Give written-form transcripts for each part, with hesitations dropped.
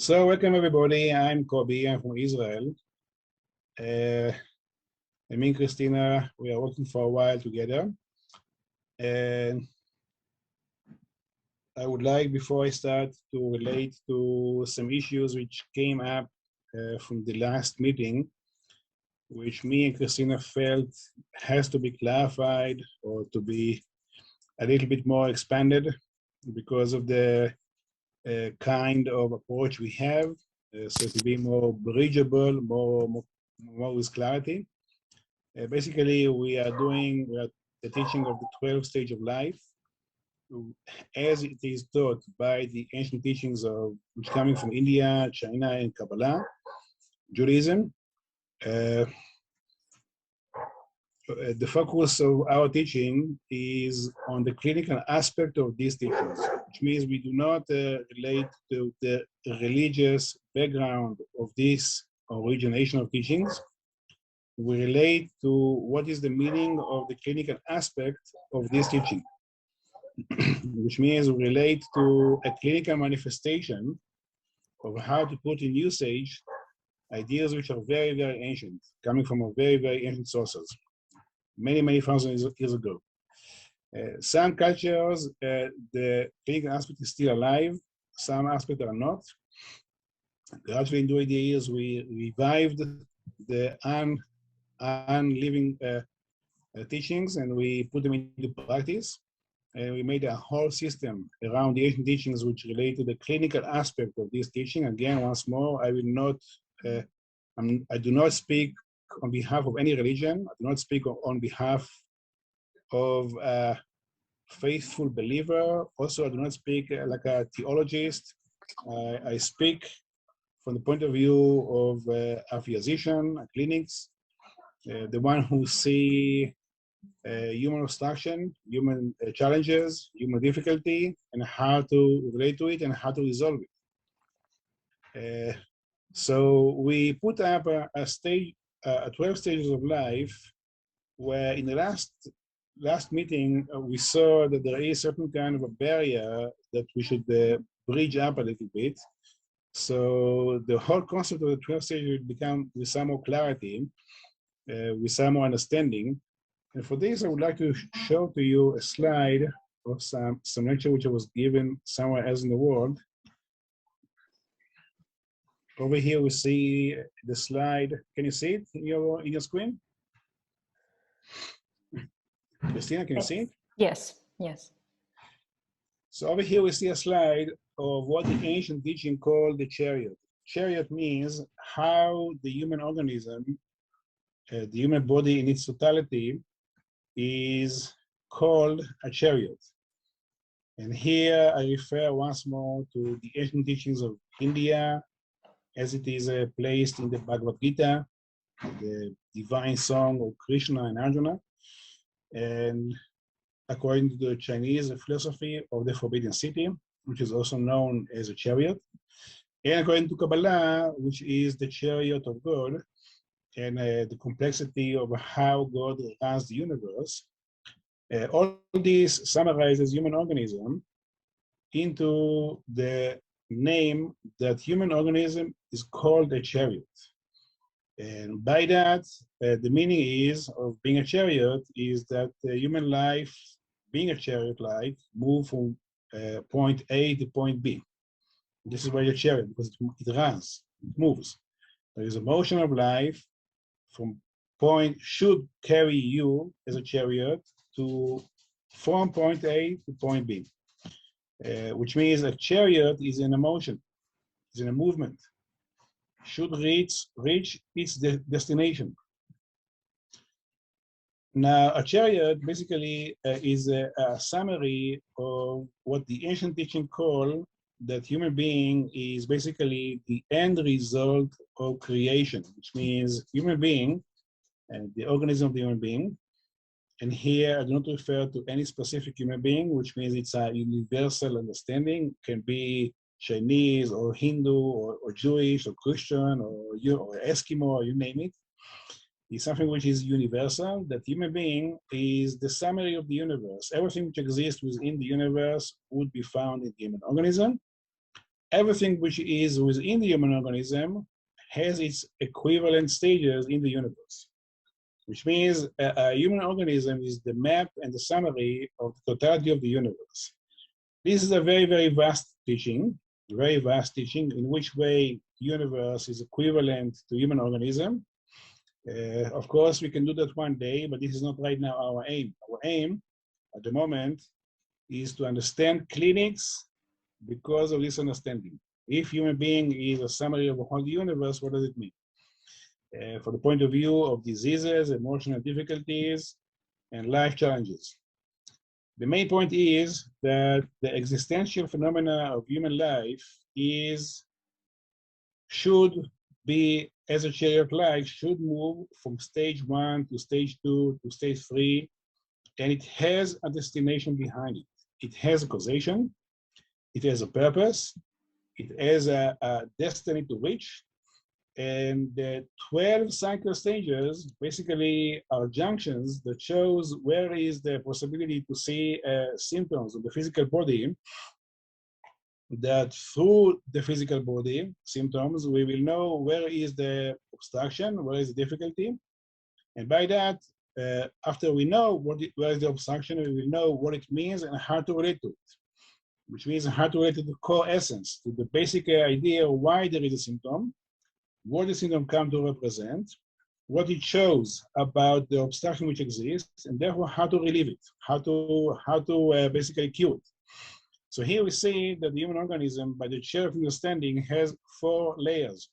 So welcome everybody. I'm Kobe. I'm from Israel. Me and Christina, we are working for a while together. And I would like, before I start, to relate to some issues which came up from the last meeting, which me and Christina felt has to be clarified or to be a little bit more expanded because of the kind of approach we have. So to be more bridgeable, more with clarity. Basically, we are the teaching of the 12 stage of life as it is taught by the ancient teachings of which coming from India, China, and Kabbalah, Judaism. The focus of our teaching is on the clinical aspect of these teachings, which means we do not relate to the religious background of this origination of teachings. We relate to what is the meaning of the clinical aspect of this teaching, which means we relate to a clinical manifestation of how to put in usage ideas which are very, very ancient, coming from a very, very ancient sources. Many thousands of years ago. Some cultures, the clinical aspect is still alive. Some aspects are not. Gradually, during the years, we revived the unliving teachings and we put them into practice. And we made a whole system around the ancient teachings which relate to the clinical aspect of this teaching. Again, once more, I will not, I do not speak on behalf of any religion. I do not speak on behalf of a faithful believer. Also, I do not speak like a theologist. I speak from the point of view of a physician, clinics, the one who see human obstruction, human challenges, human difficulty, and how to relate to it and how to resolve it. So we put up a stage, 12 stages of life, where in the last meeting, we saw that there is certain kind of a barrier that we should bridge up a little bit. So the whole concept of the 12 stages will become with some more clarity, with some more understanding. And for this, I would like to show to you a slide of some lecture which was given somewhere else in the world. Over here, we see the slide. Can you see it in your screen? Christina, can you see it? Yes, yes. So over here, we see a slide of what the ancient teaching called the chariot. Chariot means how the human organism, the human body in its totality, is called a chariot. And here I refer once more to the ancient teachings of India, as it is placed in the Bhagavad Gita, the divine song of Krishna and Arjuna, and according to the Chinese philosophy of the Forbidden City, which is also known as a chariot, and according to Kabbalah, which is the chariot of God, and the complexity of how God runs the universe. All this summarizes human organism into the name that human organism is called a chariot. And by that, the meaning is of being a chariot is that human life, being a chariot-like, move from point A to point B. This is why you're chariot, because it runs, it moves. There is a motion of life from point should carry you as a chariot from point A to point B, which means a chariot is in a motion, is in a movement, should reach its destination. Now, a chariot basically is a summary of what the ancient teaching call that human being is basically the end result of creation, which means human being and the organism of the human being. And here I do not refer to any specific human being, which means it's a universal understanding, can be Chinese or Hindu or Jewish or Christian or Eskimo, or you name it. It's something which is universal, that human being is the summary of the universe. Everything which exists within the universe would be found in the human organism. everything which is within the human organism has its equivalent stages in the universe, which means a human organism is the map and the summary of the totality of the universe. This is a very, very vast teaching, in which way the universe is equivalent to human organism. Of course, we can do that one day, but this is not right now our aim. Our aim at the moment is to understand clinics because of this understanding. If human being is a summary of the whole universe, what does it mean? For the point of view of diseases, emotional difficulties, and life challenges. The main point is that the existential phenomena of human life should be, as a chariot life, should move from stage 1 to stage 2 to stage 3, and it has a destination behind it. It has a causation, it has a purpose, it has a destiny to reach, and the 12 cycle stages basically are junctions that shows where is the possibility to see symptoms of the physical body, that through the physical body symptoms, we will know where is the obstruction, where is the difficulty. And by that, after we know where is the obstruction, we will know what it means and how to relate to it, which means how to relate to the core essence, to the basic idea of why there is a symptom, what the symptom comes to represent, what it shows about the obstruction which exists, and therefore how to relieve it, how to basically cure it. So here we see that the human organism, by the chair of understanding, has 4 layers.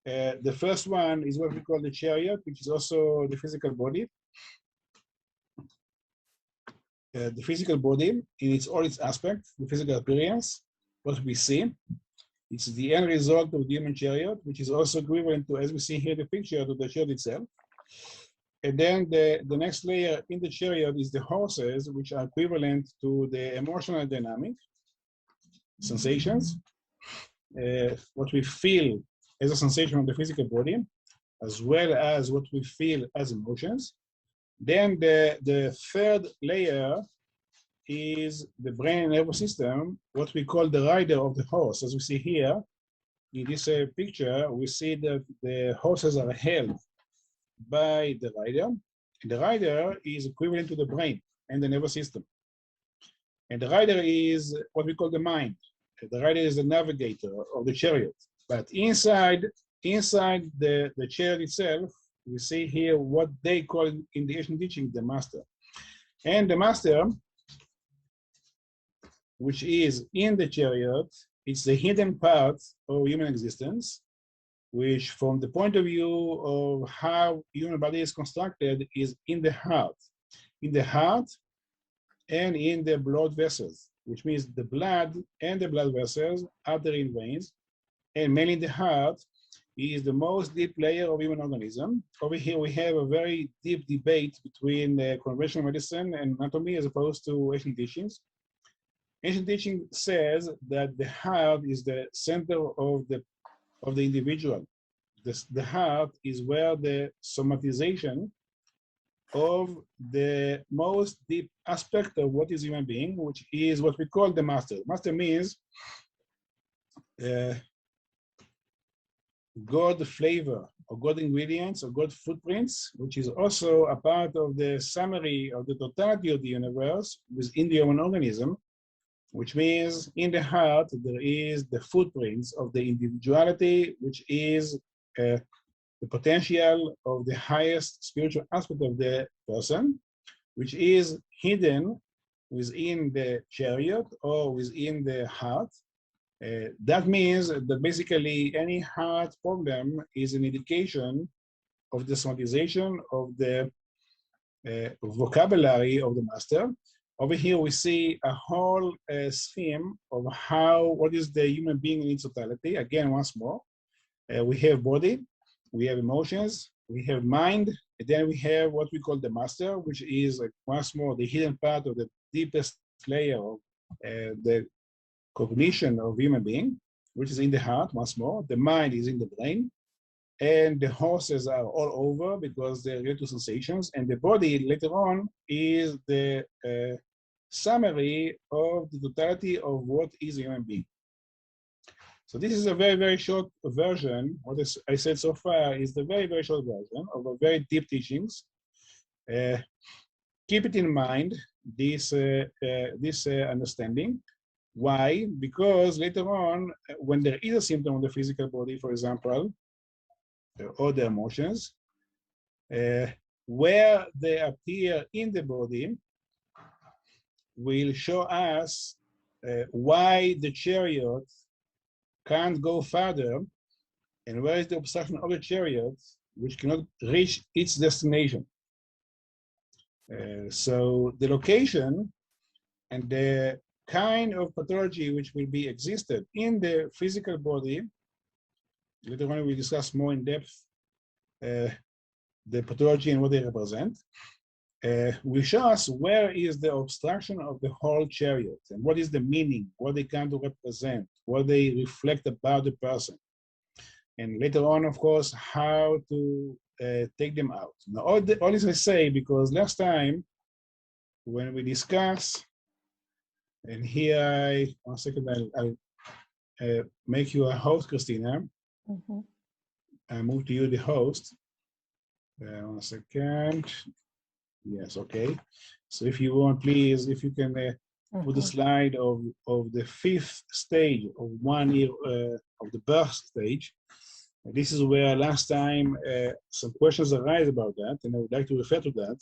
The first one is what we call the chariot, which is also the physical body. The physical body in all its aspects, the physical appearance, what we see. It's the end result of the human chariot, which is also equivalent to, as we see here, the picture to the chariot itself. And then the next layer in the chariot is the horses, which are equivalent to the emotional dynamic, sensations, what we feel as a sensation of the physical body, as well as what we feel as emotions. Then the third layer is the brain and nervous system, what we call the rider of the horse. As we see here in this picture, we see that the horses are held by the rider. The rider is equivalent to the brain and the nervous system. And the rider is what we call the mind. The rider is the navigator of the chariot. But inside the chariot itself, we see here what they call in the ancient teaching the master. And the master, which is in the chariot, it's the hidden part of human existence, which from the point of view of how human body is constructed is in the heart and in the blood vessels, which means the blood and the blood vessels, artery and veins, and mainly the heart is the most deep layer of human organism. Over here we have a very deep debate between conventional medicine and anatomy as opposed to ancient teachings. Ancient teaching says that the heart is the center of the individual. The heart is where the somatization of the most deep aspect of what is human being, which is what we call the master. Master means God flavor or God ingredients or God footprints, which is also a part of the summary of the totality of the universe within the human organism, which means in the heart there is the footprints of the individuality, which is the potential of the highest spiritual aspect of the person, which is hidden within the chariot or within the heart. That means that basically any heart problem is an indication of the somatization of the vocabulary of the master. Over here we see a whole scheme of what is the human being in its totality. Again, once more, we have body, we have emotions, we have mind, and then we have what we call the master, which is once more the hidden part of the deepest layer of the cognition of human being, which is in the heart, once more. The mind is in the brain, and the horses are all over because they're related to sensations, and the body later on is the summary of the totality of what is a human being. So this is a very, very short version. What I said so far is the very, very short version of a very deep teachings. Keep it in mind, this understanding. Why? Because later on, when there is a symptom of the physical body, for example, or the emotions, where they appear in the body will show us why the chariot can't go further, and where is the obstruction of the chariot which cannot reach its destination. So the location and the kind of pathology which will be existed in the physical body, later on we discuss more in depth the pathology and what they represent, will show us where is the obstruction of the whole chariot and what is the meaning, what they come to represent, what they reflect about the person. And later on, of course, how to take them out. Now, all this I say because last time when we discuss, and here one second, I'll make you a host, Christina. Mm-hmm. I move to you, the host. 1 second. Yes, okay. So if you want, please, if you can put a slide of the 5th stage of 1 year of the birth stage. This is where last time some questions arise about that, and I would like to refer to that,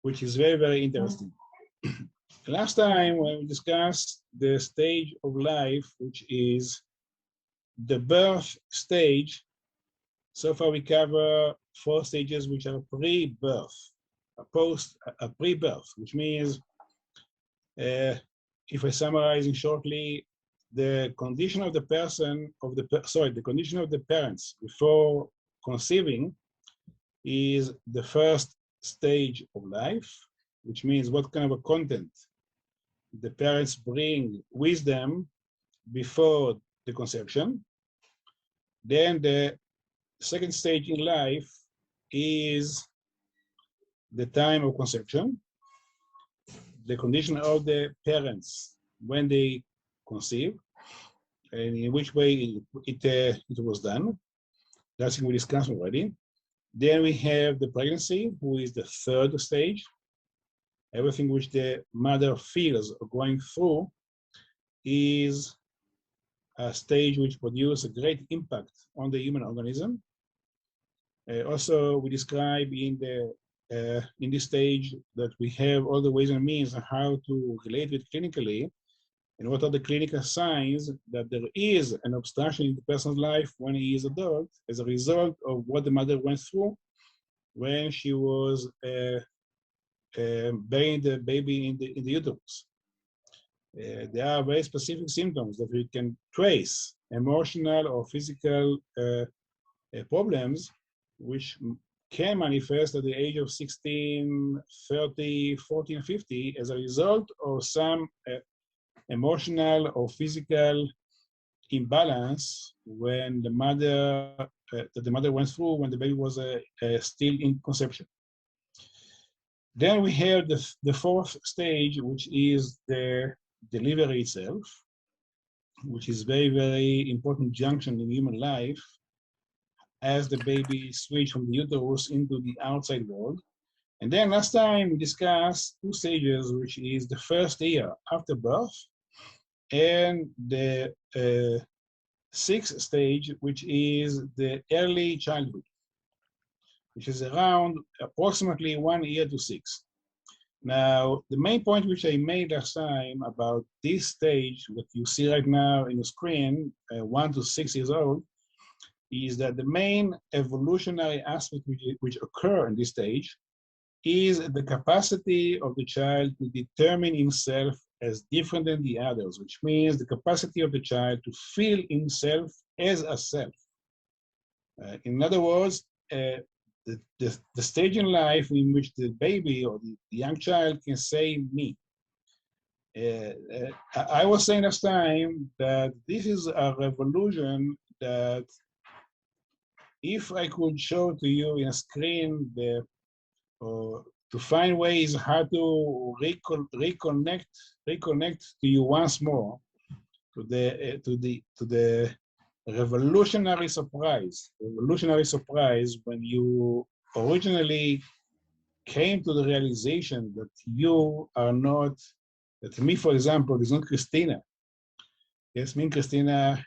which is very, very interesting. Last time when we discussed the stage of life, which is the birth stage, so far we cover 4 stages which are pre-birth, a pre-birth, which means, if I summarize it shortly, the condition of the person, the condition of the parents before conceiving is the first stage of life, which means what kind of a content the parents bring with them before the conception. Then the second stage in life is the time of conception, the condition of the parents when they conceive, and in which way it was done. That's what we discussed already. Then we have the pregnancy, who is the third stage. Everything which the mother feels or going through is a stage which produces a great impact on the human organism. Also, we describe in this stage that we have all the ways and means on how to relate it clinically, and what are the clinical signs that there is an obstruction in the person's life when he is adult as a result of what the mother went through when she was burying the baby in the uterus. There are very specific symptoms that we can trace, emotional or physical problems, which can manifest at the age of 16, 30, 40, and 50 as a result of some emotional or physical imbalance when the mother that the mother went through when the baby was still in conception. Then we have the 4th stage, which is the delivery itself, which is very, very important junction in human life as the baby switches from the uterus into the outside world. And then last time we discussed 2 stages, which is the first year after birth and the 6th stage, which is the early childhood, which is around approximately 1 year to 6. Now, the main point which I made last time about this stage that you see right now in the screen, 1 to 6 years old, is that the main evolutionary aspect which occur in this stage is the capacity of the child to determine himself as different than the others, which means the capacity of the child to feel himself as a self. In other words, the stage in life in which the baby or the young child can say me. I was saying last time that this is a revolution that if I could show to you in a screen the or to find ways how to reconnect to you once more, to the revolutionary surprise when you originally came to the realization that you are not, that me, for example, is not Christina. Yes, me and Christina,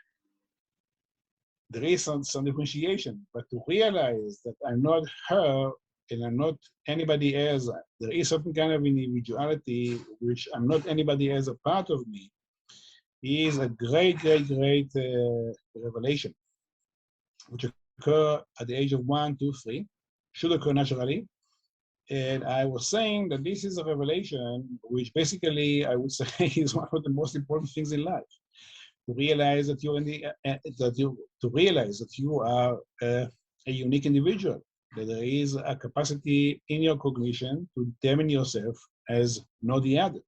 there is some differentiation, but to realize that I'm not her and I'm not anybody else, there is certain kind of individuality which I'm not anybody else a part of me, is a great revelation, which occur at the age of 1, 2, 3, should occur naturally. And I was saying that this is a revelation, which basically I would say is one of the most important things in life. To realize that you're in the to realize that you are a unique individual, that there is a capacity in your cognition to determine yourself as not the other.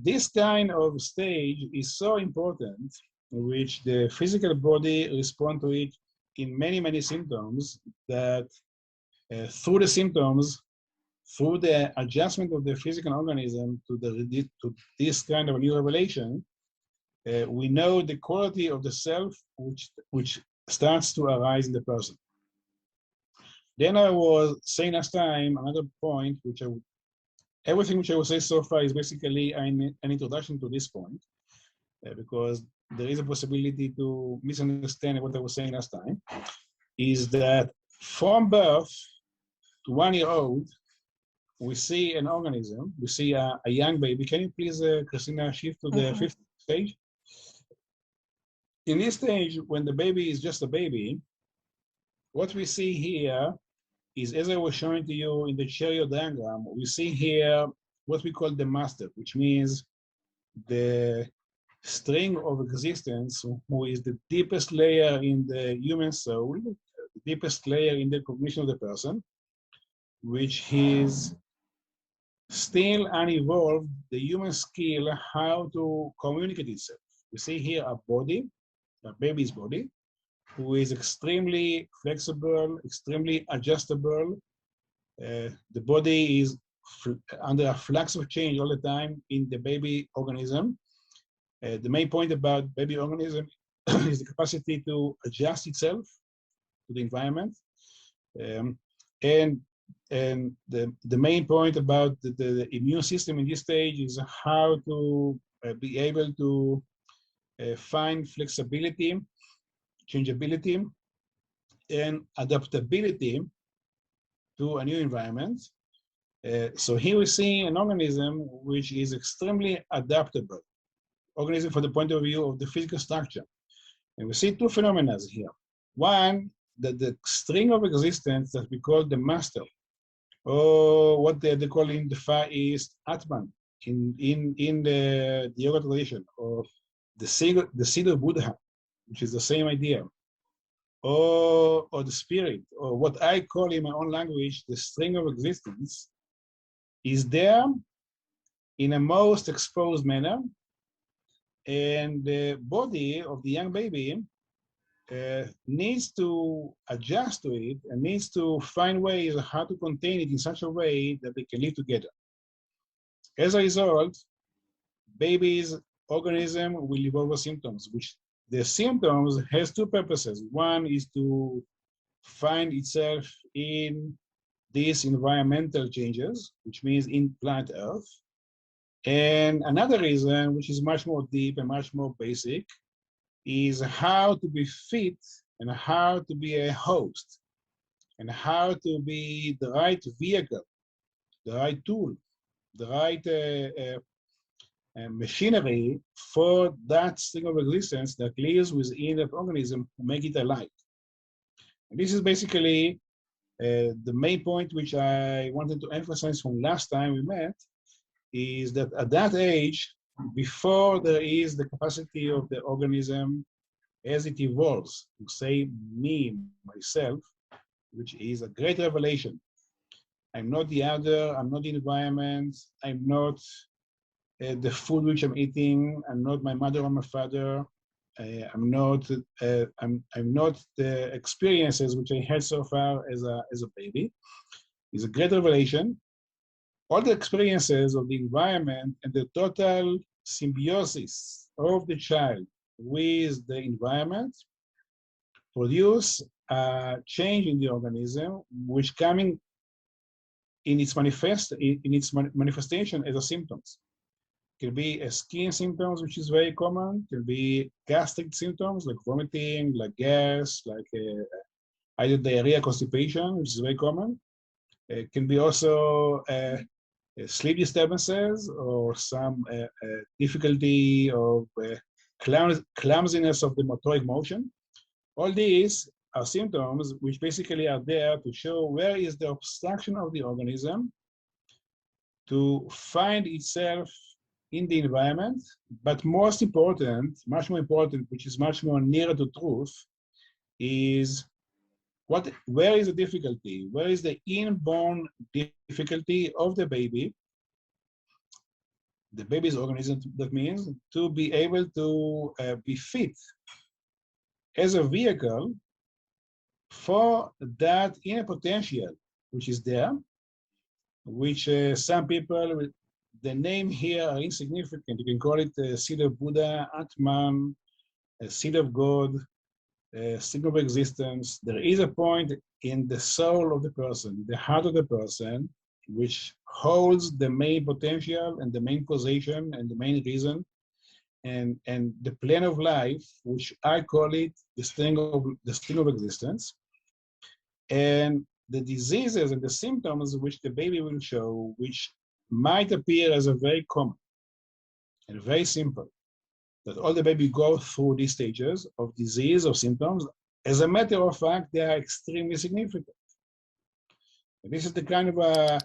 This kind of stage is so important, in which the physical body responds to it in many symptoms, that through the symptoms, through the adjustment of the physical organism to this kind of new revelation, we know the quality of the self which starts to arise in the person. Then I was saying last time another point, which everything which I will say so far is basically an introduction to this point, because there is a possibility to misunderstand what I was saying last time, is that from birth to 1 year old, we see an organism, we see a young baby. Can you please, Christina, shift to the fifth stage? In this stage, when the baby is just a baby, what we see here is, as I was showing to you in the Chariot diagram, we see here what we call the master, which means the string of existence, who is the deepest layer in the human soul, the deepest layer in the cognition of the person, which is still unevolved, the human skill how to communicate itself. We see here a body, a baby's body, who is extremely flexible, extremely adjustable. The body is under a flux of change all the time in the baby organism. The main point about baby organism is the capacity to adjust itself to the environment. And the main point about the immune system in this stage is how to be able to find flexibility, changeability, and adaptability to a new environment. So here we see an organism which is extremely adaptable, organism from the point of view of the physical structure. And we see two phenomena here. One, that the string of existence that we call the master, or what they call in the Far East Atman, in the yoga tradition, or the seed of Buddha, which is the same idea, or the spirit, or what I call in my own language, the string of existence, is there in a most exposed manner, and the body of the young baby needs to adjust to it and needs to find ways how to contain it in such a way that they can live together. As a result, baby's organism will evolve symptoms, which the symptoms has two purposes. One is to find itself in these environmental changes, which means in planet Earth. And another reason, which is much more deep and much more basic, is how to be fit and how to be a host and how to be the right vehicle, the right tool, the right machinery for that string of existence that lives within that organism to make it alive. And this is basically the main point which I wanted to emphasize from last time we met, is that at that age, before there is the capacity of the organism as it evolves to say me, myself, which is a great revelation. I'm not the other, I'm not the environment, I'm not the food which I'm eating, I'm not my mother or my father, I'm not the experiences which I had so far as a baby. is a great revelation. All the experiences of the environment and the total symbiosis of the child with the environment produce a change in the organism, which coming in its manifestation as a symptoms. Can be a skin symptoms, which is very common. Can be gastric symptoms like vomiting, like gas, like either diarrhea, constipation, which is very common. It can be also sleep disturbances or some difficulty of clumsiness of the motoric motion. All these are symptoms which basically are there to show where is the obstruction of the organism to find itself in the environment, but most important, much more important, which is much more nearer to truth, is where is the difficulty? Where is the inborn difficulty of the baby's organism, that means to be able to be fit as a vehicle for that inner potential, which is there, which some people, the name here are insignificant. You can call it seed of Buddha, Atman, seed of God, seed of existence. There is a point in the soul of the person, the heart of the person, which holds the main potential and the main position and the main reason and the plan of life, which I call it the sting of existence. And the diseases and the symptoms which the baby will show, which might appear as a very common and very simple, that all the baby go through these stages of disease or symptoms. As a matter of fact, they are extremely significant. And this is the kind of a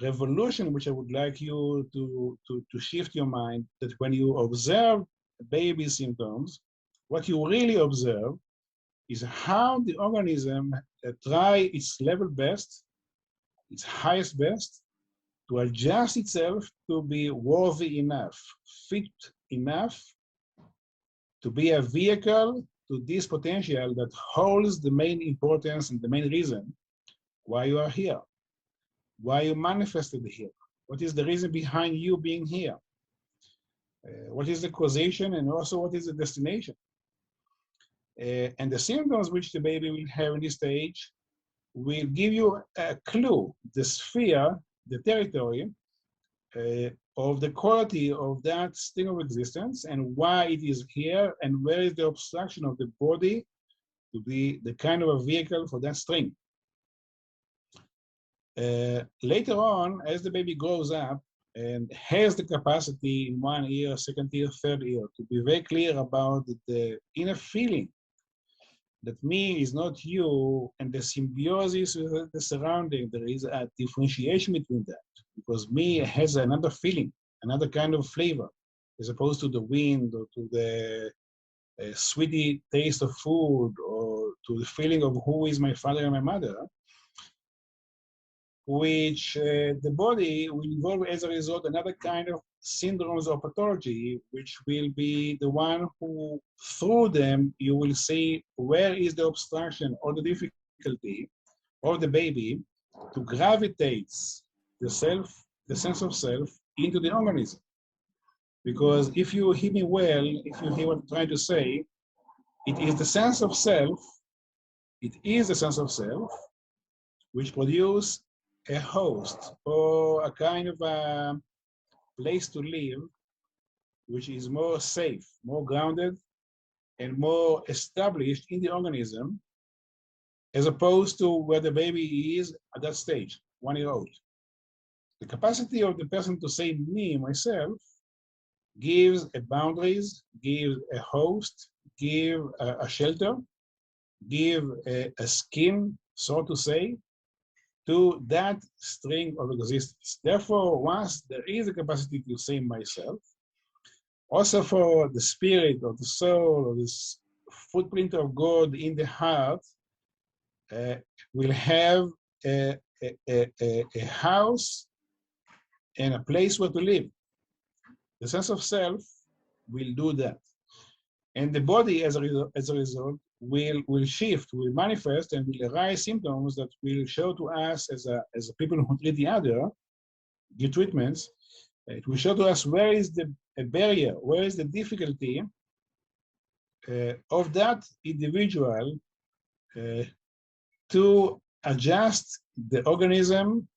revolution which I would like you to shift your mind, that when you observe baby symptoms, what you really observe is how the organism try its level best, its highest best, to adjust itself to be worthy enough, fit enough to be a vehicle to this potential that holds the main importance and the main reason why you are here, why you manifested here. What is the reason behind you being here? What is the causation, and also what is the destination? And the symptoms which the baby will have in this stage will give you a clue, the sphere, the territory of the quality of that sting of existence and why it is here and where is the obstruction of the body to be the kind of a vehicle for that string. Later on, as the baby grows up and has the capacity in 1 year, 2nd year, 3rd year to be very clear about the inner feeling that me is not you, and the symbiosis with the surrounding, there is a differentiation between that, because me has another feeling, another kind of flavor, as opposed to the wind or to the sweety taste of food or to the feeling of who is my father and my mother, which the body will involve as a result another kind of syndromes or pathology, which will be the one who, through them, you will see where is the obstruction or the difficulty of the baby to gravitate the self, the sense of self, into the organism. Because if you hear me well, if you hear what I'm trying to say, it is the sense of self, it is the sense of self, which produce a host or a kind of a place to live, which is more safe, more grounded, and more established in the organism, as opposed to where the baby is at that stage, 1 year old. The capacity of the person to say me, myself, gives a boundaries, gives a host, give a shelter, give a skin, so to say, to that string of existence. Therefore, once there is a capacity to say myself, also for the spirit or the soul or this footprint of God in the heart, will have a house and a place where to live. The sense of self will do that. And the body, as a result, will shift, will manifest, and will arise symptoms that will show to us as a people who treat the other, give treatments. It will show to us where is the barrier, where is the difficulty of that individual to adjust the organism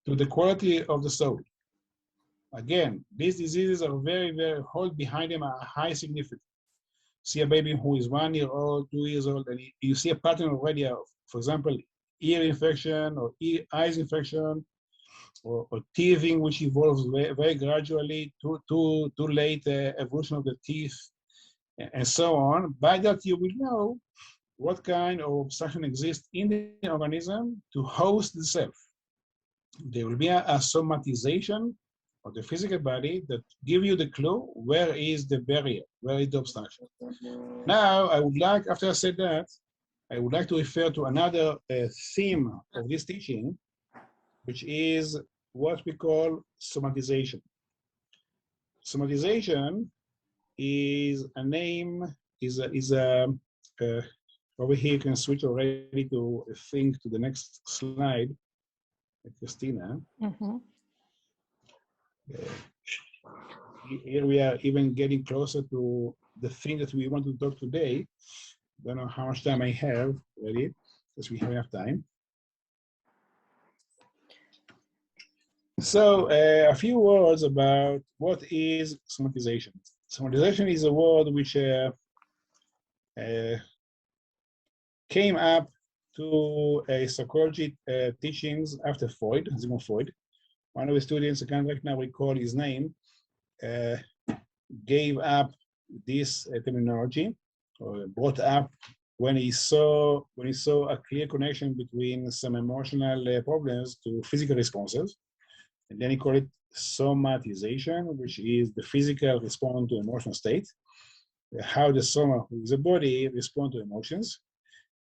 to the quality of the soul. Again, these diseases are very, very, hold behind them a high significance. See a baby who is 1 year old, 2 years old, and you see a pattern already of, for example, ear infection or eyes infection, or teething, which evolves very, very gradually, too late evolution of the teeth, and so on. By that, you will know what kind of obstruction exists in the organism to host the self. There will be a somatization of the physical body that give you the clue where is the barrier, where is the obstruction. Now, I would like, after I said that, I would like to refer to another theme of this teaching, which is what we call somatization. Somatization is a name, over here you can switch already to a thing to the next slide, Christina. Mm-hmm. Here we are even getting closer to the thing that we want to talk today. Don't know how much time I have already, because we have enough time. So a few words about what is somatization. Somatization is a word which came up to psychology teachings after Freud, Sigmund Freud. One of the students, I can't right now recall his name, gave up this terminology, or brought up when he saw a clear connection between some emotional problems to physical responses. And then he called it somatization, which is the physical response to emotional state, how the soma, who is the body, respond to emotions.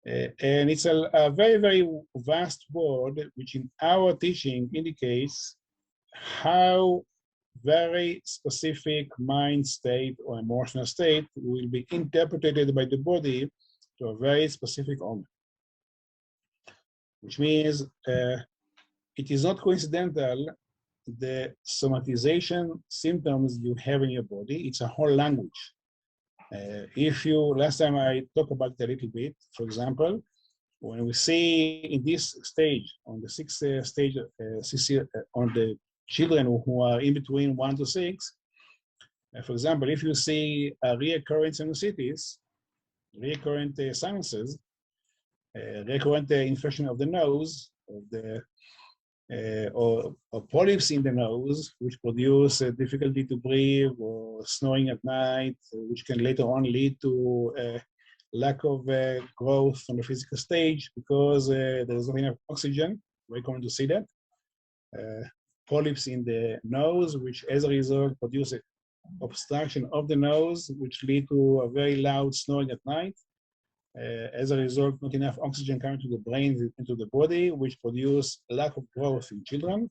And it's a very, very vast word, which in our teaching indicates how very specific mind state or emotional state will be interpreted by the body to a very specific organ. Which means it is not coincidental the somatization symptoms you have in your body. It's a whole language. If you, last time I talked about it a little bit, for example, when we see in this stage, on the sixth stage, on the children who are in between 1 to 6, for example, if you see a recurrent sinusitis, recurrent sinuses, recurrent infection of the nose, of the or polyps in the nose, which produce difficulty to breathe, or snoring at night, which can later on lead to lack of growth on the physical stage because there is not enough oxygen. Very common to see that. Polyps in the nose, which as a result produce obstruction of the nose, which lead to a very loud snoring at night. As a result, not enough oxygen coming to the brain, into the body, which produce lack of growth in children.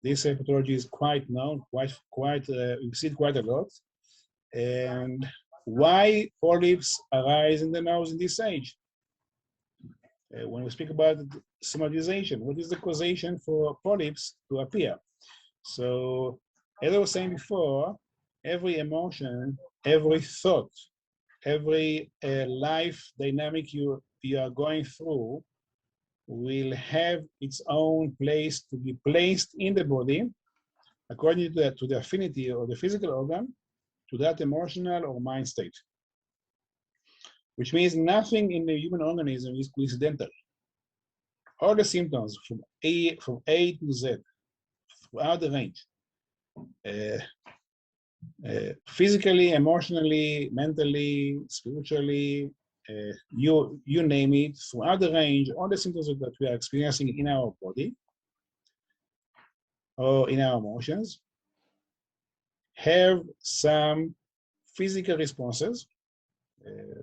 This pathology is quite known, we see it quite a lot. And why polyps arise in the nose in this age? When we speak about somatization, what is the causation for polyps to appear? So, as I was saying before, every emotion, every thought, every life dynamic you are going through will have its own place to be placed in the body according to the affinity of the physical organ to that emotional or mind state. Which means nothing in the human organism is coincidental. All the symptoms from A to Z, throughout the range, physically, emotionally, mentally, spiritually, you name it, throughout the range, all the symptoms that we are experiencing in our body or in our emotions have some physical responses.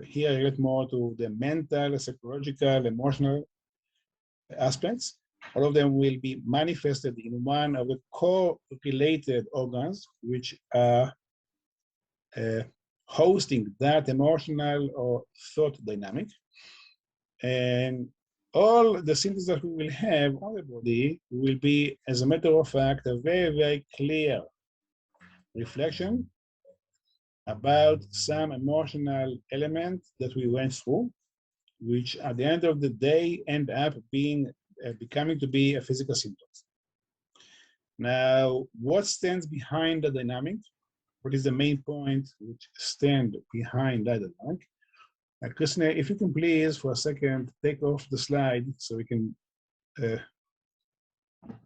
Here I relate more to the mental, psychological, emotional aspects. All of them will be manifested in one of the correlated organs, which are hosting that emotional or thought dynamic. And all the symptoms that we will have on the body will be, as a matter of fact, a very, very clear reflection about some emotional element that we went through, which at the end of the day end up being becoming to be a physical symptom. Now, what stands behind the dynamic? What is the main point which stands behind that dynamic? Christina, if you can please, for a second, take off the slide so we can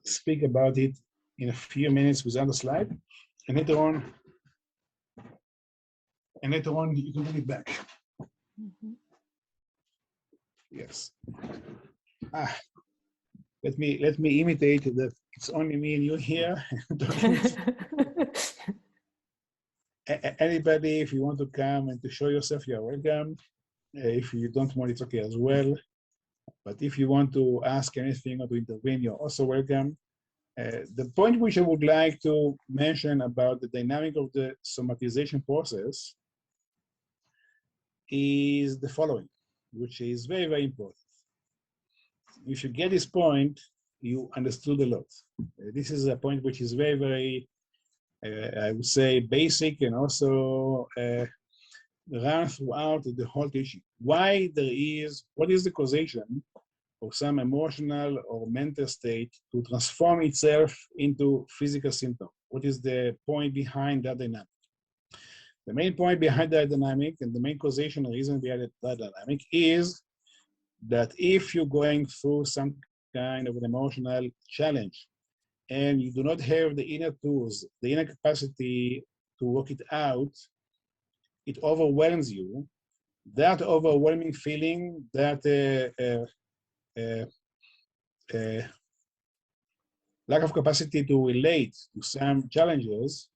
speak about it in a few minutes without the slide, and later on you can bring it back. Mm-hmm. Yes. Let me imitate that it's only me and you here. Anybody, if you want to come and to show yourself, you are welcome. If you don't want, it's okay as well. But if you want to ask anything or to intervene, you're also welcome. The point which I would like to mention about the dynamic of the somatization process is the following, which is very, very important. If you get this point, you understood a lot. This is a point which is very, very, I would say, basic and also run throughout the whole teaching. Why there is, what is the causation of some emotional or mental state to transform itself into physical symptom? What is the point behind that dynamic? The main point behind that dynamic and the main causation reason behind that dynamic is that if you're going through some kind of an emotional challenge and you do not have the inner tools, the inner capacity to work it out, it overwhelms you. That overwhelming feeling, that lack of capacity to relate to some challenges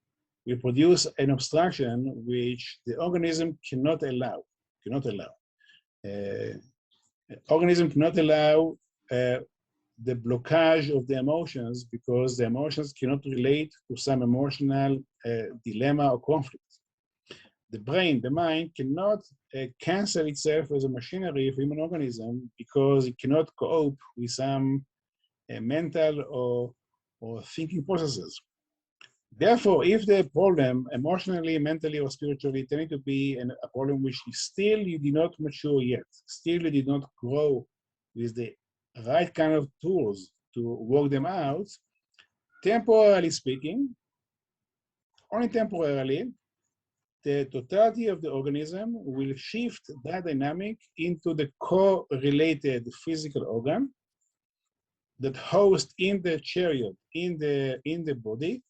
will produce an obstruction which the organism cannot allow. Organism cannot allow the blockage of the emotions because the emotions cannot relate to some emotional dilemma or conflict. The brain, the mind, cannot cancel itself as a machinery of human organism because it cannot cope with some mental or thinking processes. Therefore, if the problem emotionally, mentally, or spiritually tending to be a problem which still you did not mature yet, still you did not grow with the right kind of tools to work them out, temporarily speaking, only temporarily, the totality of the organism will shift that dynamic into the correlated physical organ that hosts in the chariot, in the body,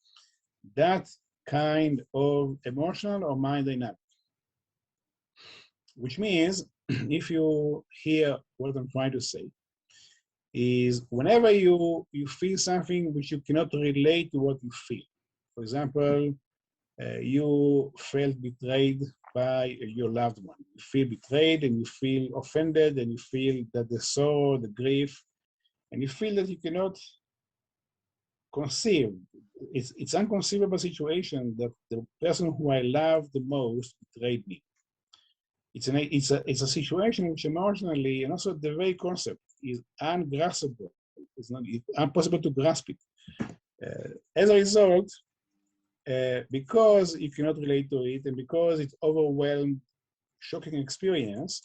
that kind of emotional or mind dynamic. Which means, if you hear what I'm trying to say, is whenever you feel something which you cannot relate to what you feel. For example, you felt betrayed by your loved one. You feel betrayed and you feel offended and you feel that the sorrow, the grief, and you feel that you cannot conceive. It's inconceivable situation that the person who I love the most betrayed me. It's a situation which emotionally and also the very concept is ungraspable. It's impossible to grasp it. As a result, because you cannot relate to it and because it's overwhelmed, shocking experience,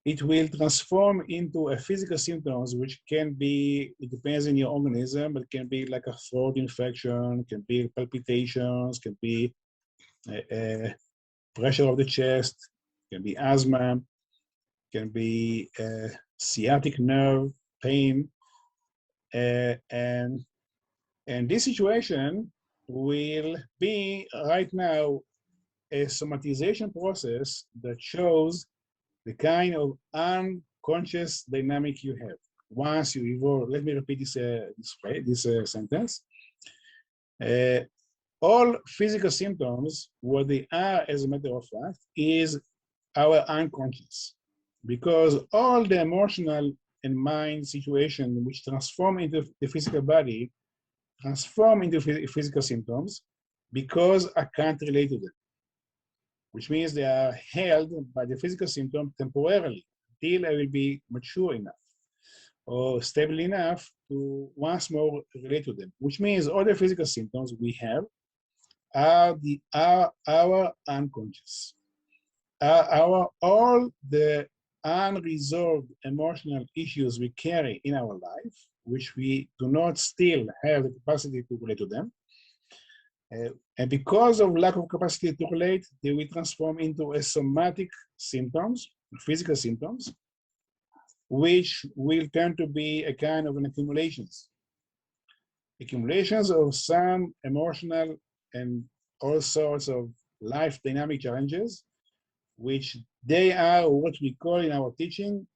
it will transform into a physical symptoms, which can be, it depends on your organism, but it can be like a throat infection, can be palpitations, can be pressure of the chest, can be asthma, can be sciatic nerve pain, and this situation will be right now a somatization process that shows the kind of unconscious dynamic you have. Once you evolve, let me repeat this sentence. All physical symptoms, what they are as a matter of fact, is our unconscious. Because all the emotional and mind situation which transform into the physical body, transform into physical symptoms, because I can't relate to them, which means they are held by the physical symptom temporarily until I will be mature enough or stable enough to once more relate to them, which means all the physical symptoms we have are our unconscious, all the unresolved emotional issues we carry in our life, which we do not still have the capacity to relate to them. And because of lack of capacity to relate, they will transform into a somatic symptoms, physical symptoms, which will tend to be a kind of an accumulations of some emotional and all sorts of life dynamic challenges, which they are what we call in our teaching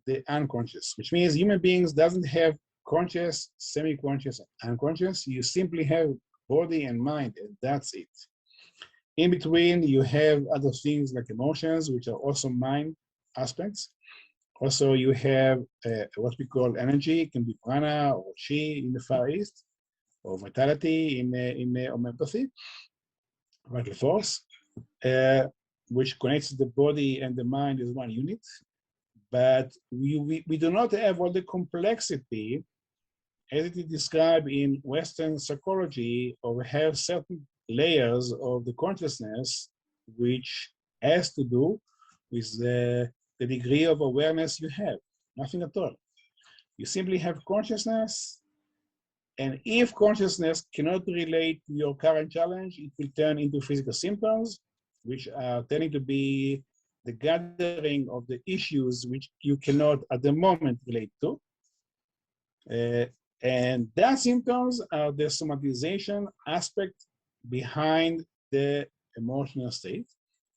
the unconscious, which means human beings doesn't have conscious, semi-conscious, unconscious. You simply have body and mind, and that's it. In between, you have other things like emotions, which are also mind aspects. Also, you have what we call energy. It can be prana or chi in the Far East, or vitality in homeopathy, vital force, which connects the body and the mind as one unit. But we do not have all the complexity as it is described in Western psychology, or have certain layers of the consciousness which has to do with the degree of awareness you have. Nothing at all. You simply have consciousness, and if consciousness cannot relate to your current challenge, it will turn into physical symptoms, which are tending to be the gathering of the issues which you cannot at the moment relate to. And that symptoms are the somatization aspect behind the emotional state.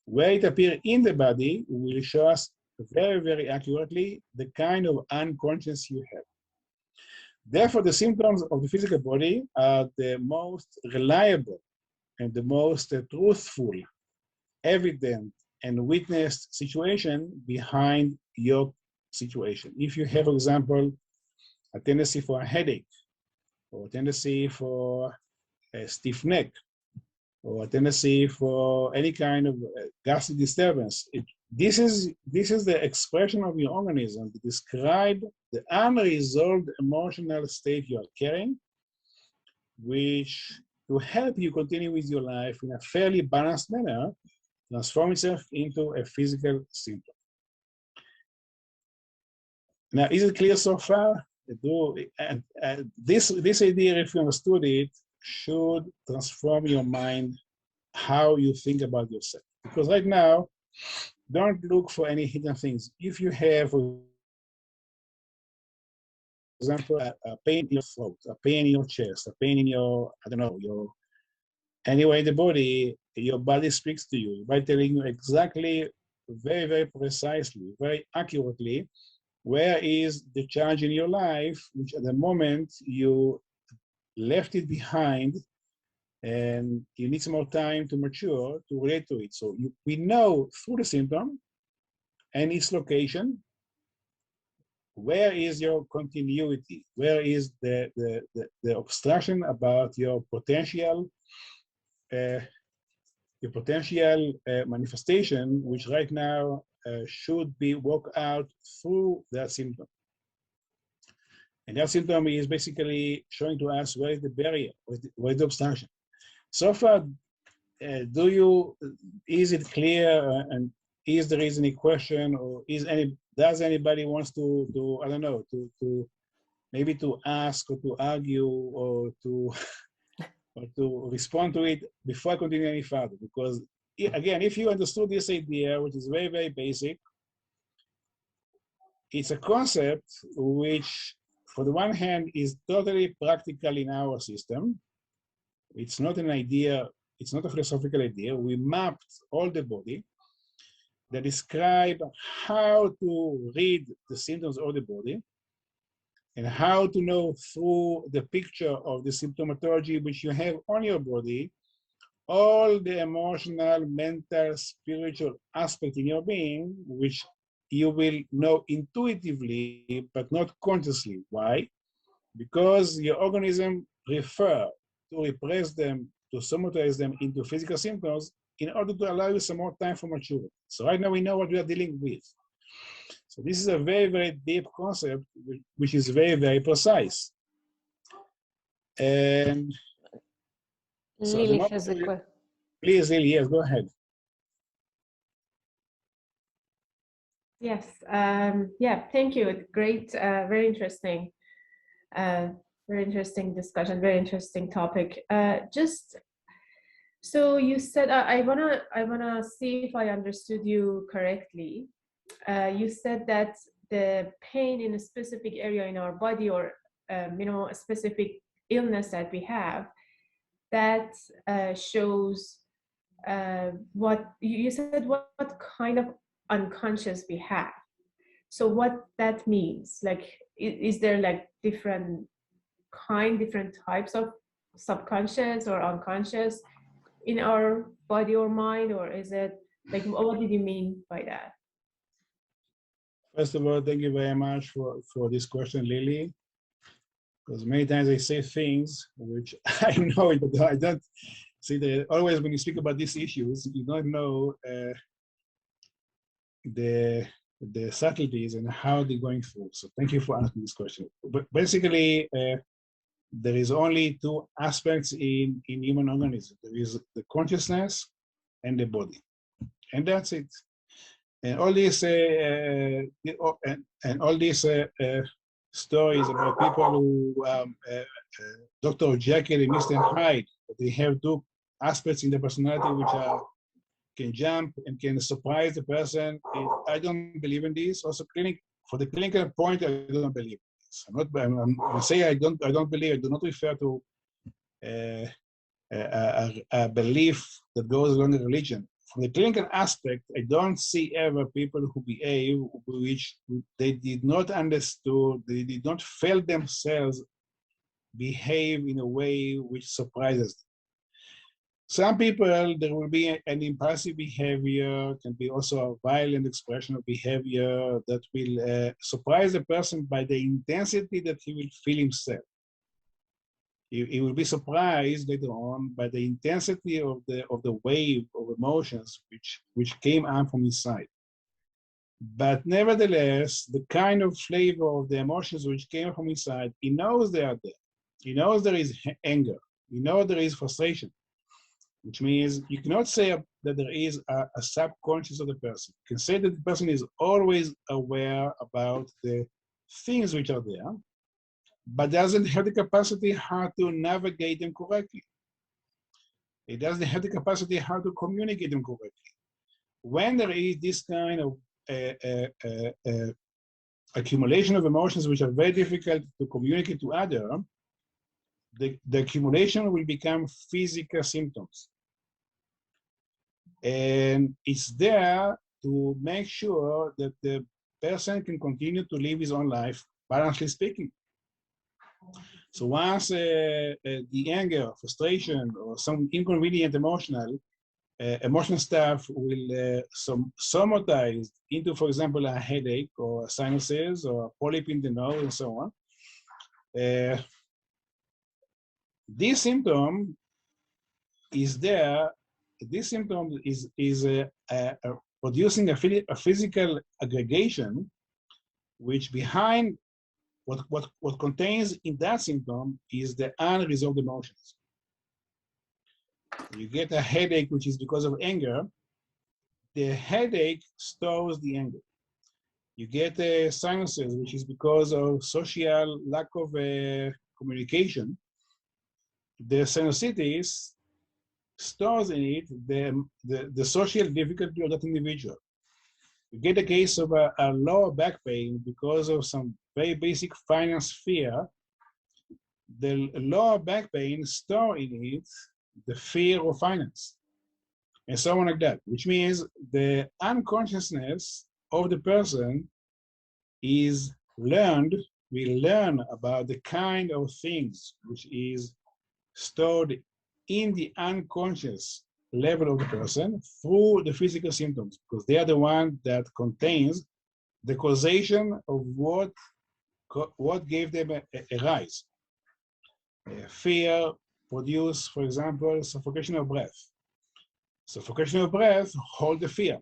Where it appears in the body will show us very, very accurately the kind of unconscious you have. Therefore, the symptoms of the physical body are the most reliable and the most truthful, evident, and witnessed situation behind your situation. If you have, for example, a tendency for a headache, or a tendency for a stiff neck, or a tendency for any kind of gastric disturbance, this is the expression of your organism to describe the unresolved emotional state you are carrying, which to help you continue with your life in a fairly balanced manner, transform itself into a physical symptom. Now, is it clear so far? This idea, if you understood it, should transform your mind, how you think about yourself. Because right now, don't look for any hidden things. If you have, for example, a pain in your throat, a pain in your chest, a pain in your, I don't know, your anywhere in the body, your body speaks to you by telling you exactly, very, very precisely, very accurately, where is the challenge in your life, which at the moment you left it behind and you need some more time to mature to relate to it. So we know through the symptom and its location, where is your continuity? Where is the obstruction about your potential manifestation, which right now should be worked out through that symptom. And that symptom is basically showing to us where is the barrier, where is the obstruction. So far, is it clear, and is there any question, or does anybody wants to I don't know, to maybe to ask or to argue or to respond to it before I continue any further? Because again, if you understood this idea, which is very, very basic, it's a concept which, for the one hand, is totally practical in our system. It's not an idea, it's not a philosophical idea. We mapped all the body that describe how to read the symptoms of the body and how to know through the picture of the symptomatology which you have on your body, all the emotional, mental, spiritual aspect in your being, which you will know intuitively, but not consciously. Why? Because your organism prefer to repress them to somatize them into physical symptoms in order to allow you some more time for maturity. So right now we know what we are dealing with. So this is a very, very deep concept, which is very, very precise. And so Lily has a question. Please, Lily, yes, go ahead. Yes, yeah, thank you. Great, very interesting discussion, very interesting topic. Just so you said, I wanna see if I understood you correctly. You said that the pain in a specific area in our body, or you know, a specific illness that we have, that shows what you said, what kind of unconscious we have. So what that means, like, is there like different types of subconscious or unconscious in our body or mind, or is it like, what did you mean by that? First of all, thank you very much for this question, Lily, because many times I say things which I know it, but I don't see that. Always when you speak about these issues, you don't know the subtleties and how they're going through. So thank you for asking this question. But basically, there is only two aspects in human organism. There is the consciousness and the body, and that's it. And all these all these stories about people who Dr. Jekyll and Mr. Hyde, they have two aspects in the personality which are can jump and can surprise the person. I don't believe in this. Also, for the clinical point, I don't believe in this. I'm say I don't believe. I do not refer to a belief that goes along with religion. From the clinical aspect, I don't see ever people who behave which they did not understood, they did not feel themselves behave in a way which surprises them. Some people, there will be an impulsive behavior, can be also a violent expression of behavior that will surprise the person by the intensity that he will feel himself. He will be surprised later on by the intensity of the wave of emotions which came out from his side. But nevertheless, the kind of flavor of the emotions which came from his side, he knows they are there. He knows there is anger. He knows there is frustration, which means you cannot say that there is a subconscious of the person. You can say that the person is always aware about the things which are there, but doesn't have the capacity how to navigate them correctly. It doesn't have the capacity how to communicate them correctly. When there is this kind of accumulation of emotions which are very difficult to communicate to others, the accumulation will become physical symptoms. And it's there to make sure that the person can continue to live his own life, balancedly speaking. So once the anger, frustration, or some inconvenient emotional stuff will somatize into, for example, a headache or sinuses or a polyp in the nose and so on, this symptom is there. This symptom is producing a physical aggregation, which behind what contains in that symptom is the unresolved emotions. You get a headache, which is because of anger. The headache stores the anger. You get sinuses, which is because of social lack of communication. The sinusitis stores in it the social difficulty of that individual. You get a case of a lower back pain because of some very basic finance fear. The lower back pain store in it the fear of finance, and so on like that, which means the unconsciousness of the person is learned. We learn about the kind of things which is stored in the unconscious level of the person through the physical symptoms, because they are the one that contains the causation of what gave them a rise. Fear, produce, for example, suffocation of breath. Suffocation of breath hold the fear.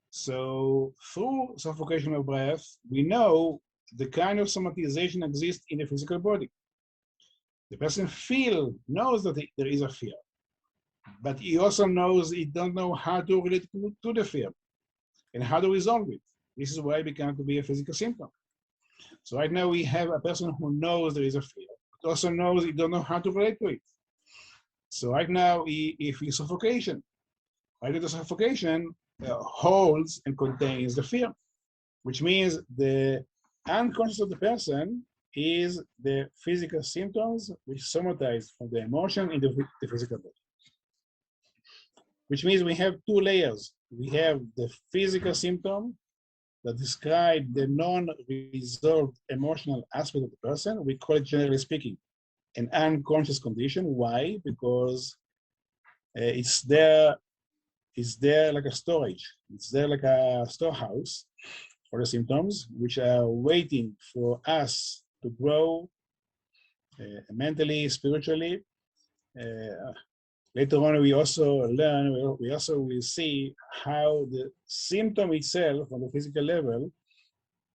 So through suffocation of breath, we know the kind of somatization exists in the physical body. The person knows that there is a fear, but he also knows he don't know how to relate to the fear and how to resolve it. This is why it becomes to be a physical symptom. So right now we have a person who knows there is a fear, but also knows he don't know how to relate to it. So right now, if he suffocation, right, the suffocation holds and contains the fear, which means the unconscious of the person is the physical symptoms which somatize from the emotion in the physical body. Which means we have two layers. We have the physical symptom that describe the non-resolved emotional aspect of the person. We call it, generally speaking, an unconscious condition. Why? Because it's there like a storage. It's there like a storehouse for the symptoms, which are waiting for us to grow mentally, spiritually. Later on, we also will see how the symptom itself on the physical level,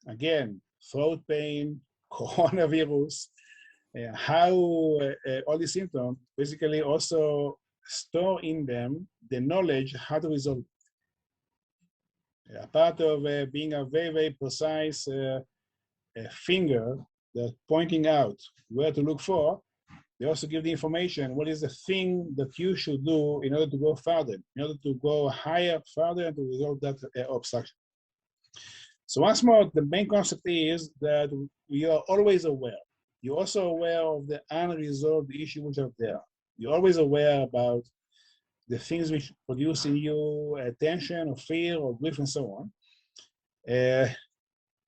again, throat pain, coronavirus, how all these symptoms basically also store in them the knowledge how to resolve. A part of being a very, very precise finger that pointing out where to look for, they also give the information, what is the thing that you should do in order to go further, in order to go higher, further, and to resolve that obstruction. So once more, the main concept is that we are always aware. You're also aware of the unresolved issues which are there. You're always aware about the things which produce in you tension or fear or grief and so on.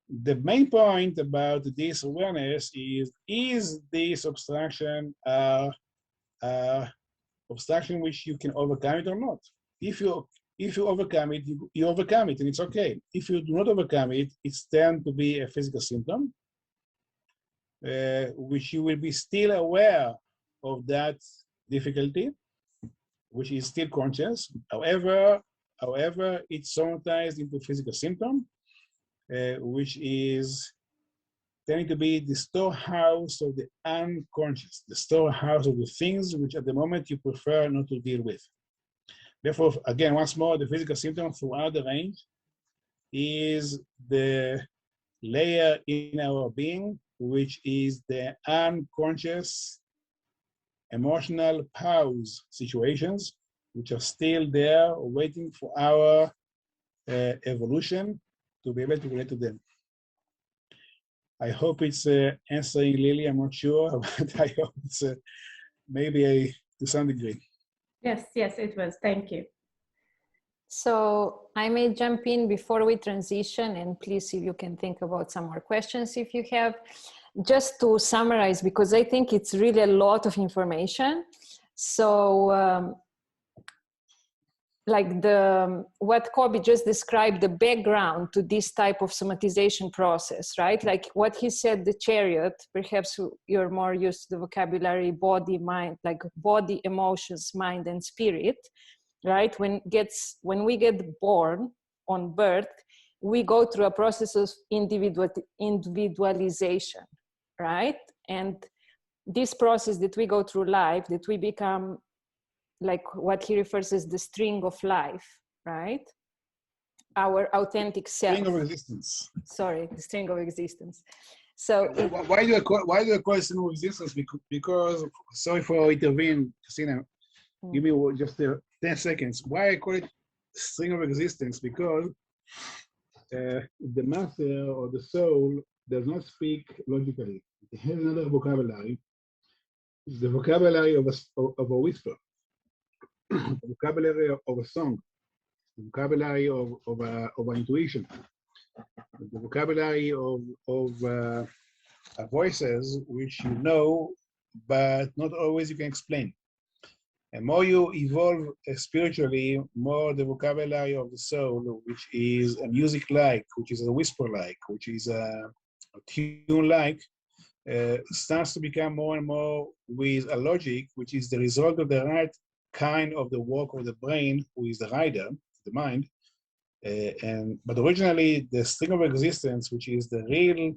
The main point about this awareness is this obstruction obstruction which you can overcome it or not? If you overcome it, you overcome it and it's okay. If you do not overcome it, it's tend to be a physical symptom, which you will be still aware of that difficulty, which is still conscious. However, it's somatized into physical symptom, which is tending to be the storehouse of the unconscious, the storehouse of the things which at the moment you prefer not to deal with. Therefore, again, once more, the physical symptom throughout the range is the layer in our being, which is the unconscious emotional pause situations, which are still there waiting for our evolution to be able to relate to them. I hope it's answering Lily, I'm not sure, but I hope it's maybe to some degree. Yes, it was, thank you. So I may jump in before we transition, and please, if you can think about some more questions if you have. Just to summarize, because I think it's really a lot of information. So like what Kobe just described, the background to this type of somatization process, right? Like what he said, the Chariot, perhaps you're more used to the vocabulary body, mind, like body, emotions, mind, and spirit, right? When we get born on birth, we go through a process of individualization, right? And this process that we go through life, that we become like what he refers as the string of life, right? Our authentic self. String of existence. Sorry, the string of existence. So why do I call it string of existence? Because sorry for intervening, Christina. Give me just 10 seconds. Why I call it string of existence? Because the master or the soul does not speak logically. It has another vocabulary. It's the vocabulary of a whisper, the vocabulary of a song, the vocabulary of an intuition, the vocabulary of voices which you know, but not always you can explain. And more you evolve spiritually, more the vocabulary of the soul, which is a music-like, which is a whisper-like, which is a tune-like, starts to become more and more with a logic, which is the result of the right kind of the work of the brain, who is the rider, the mind. But originally, the string of existence, which is the real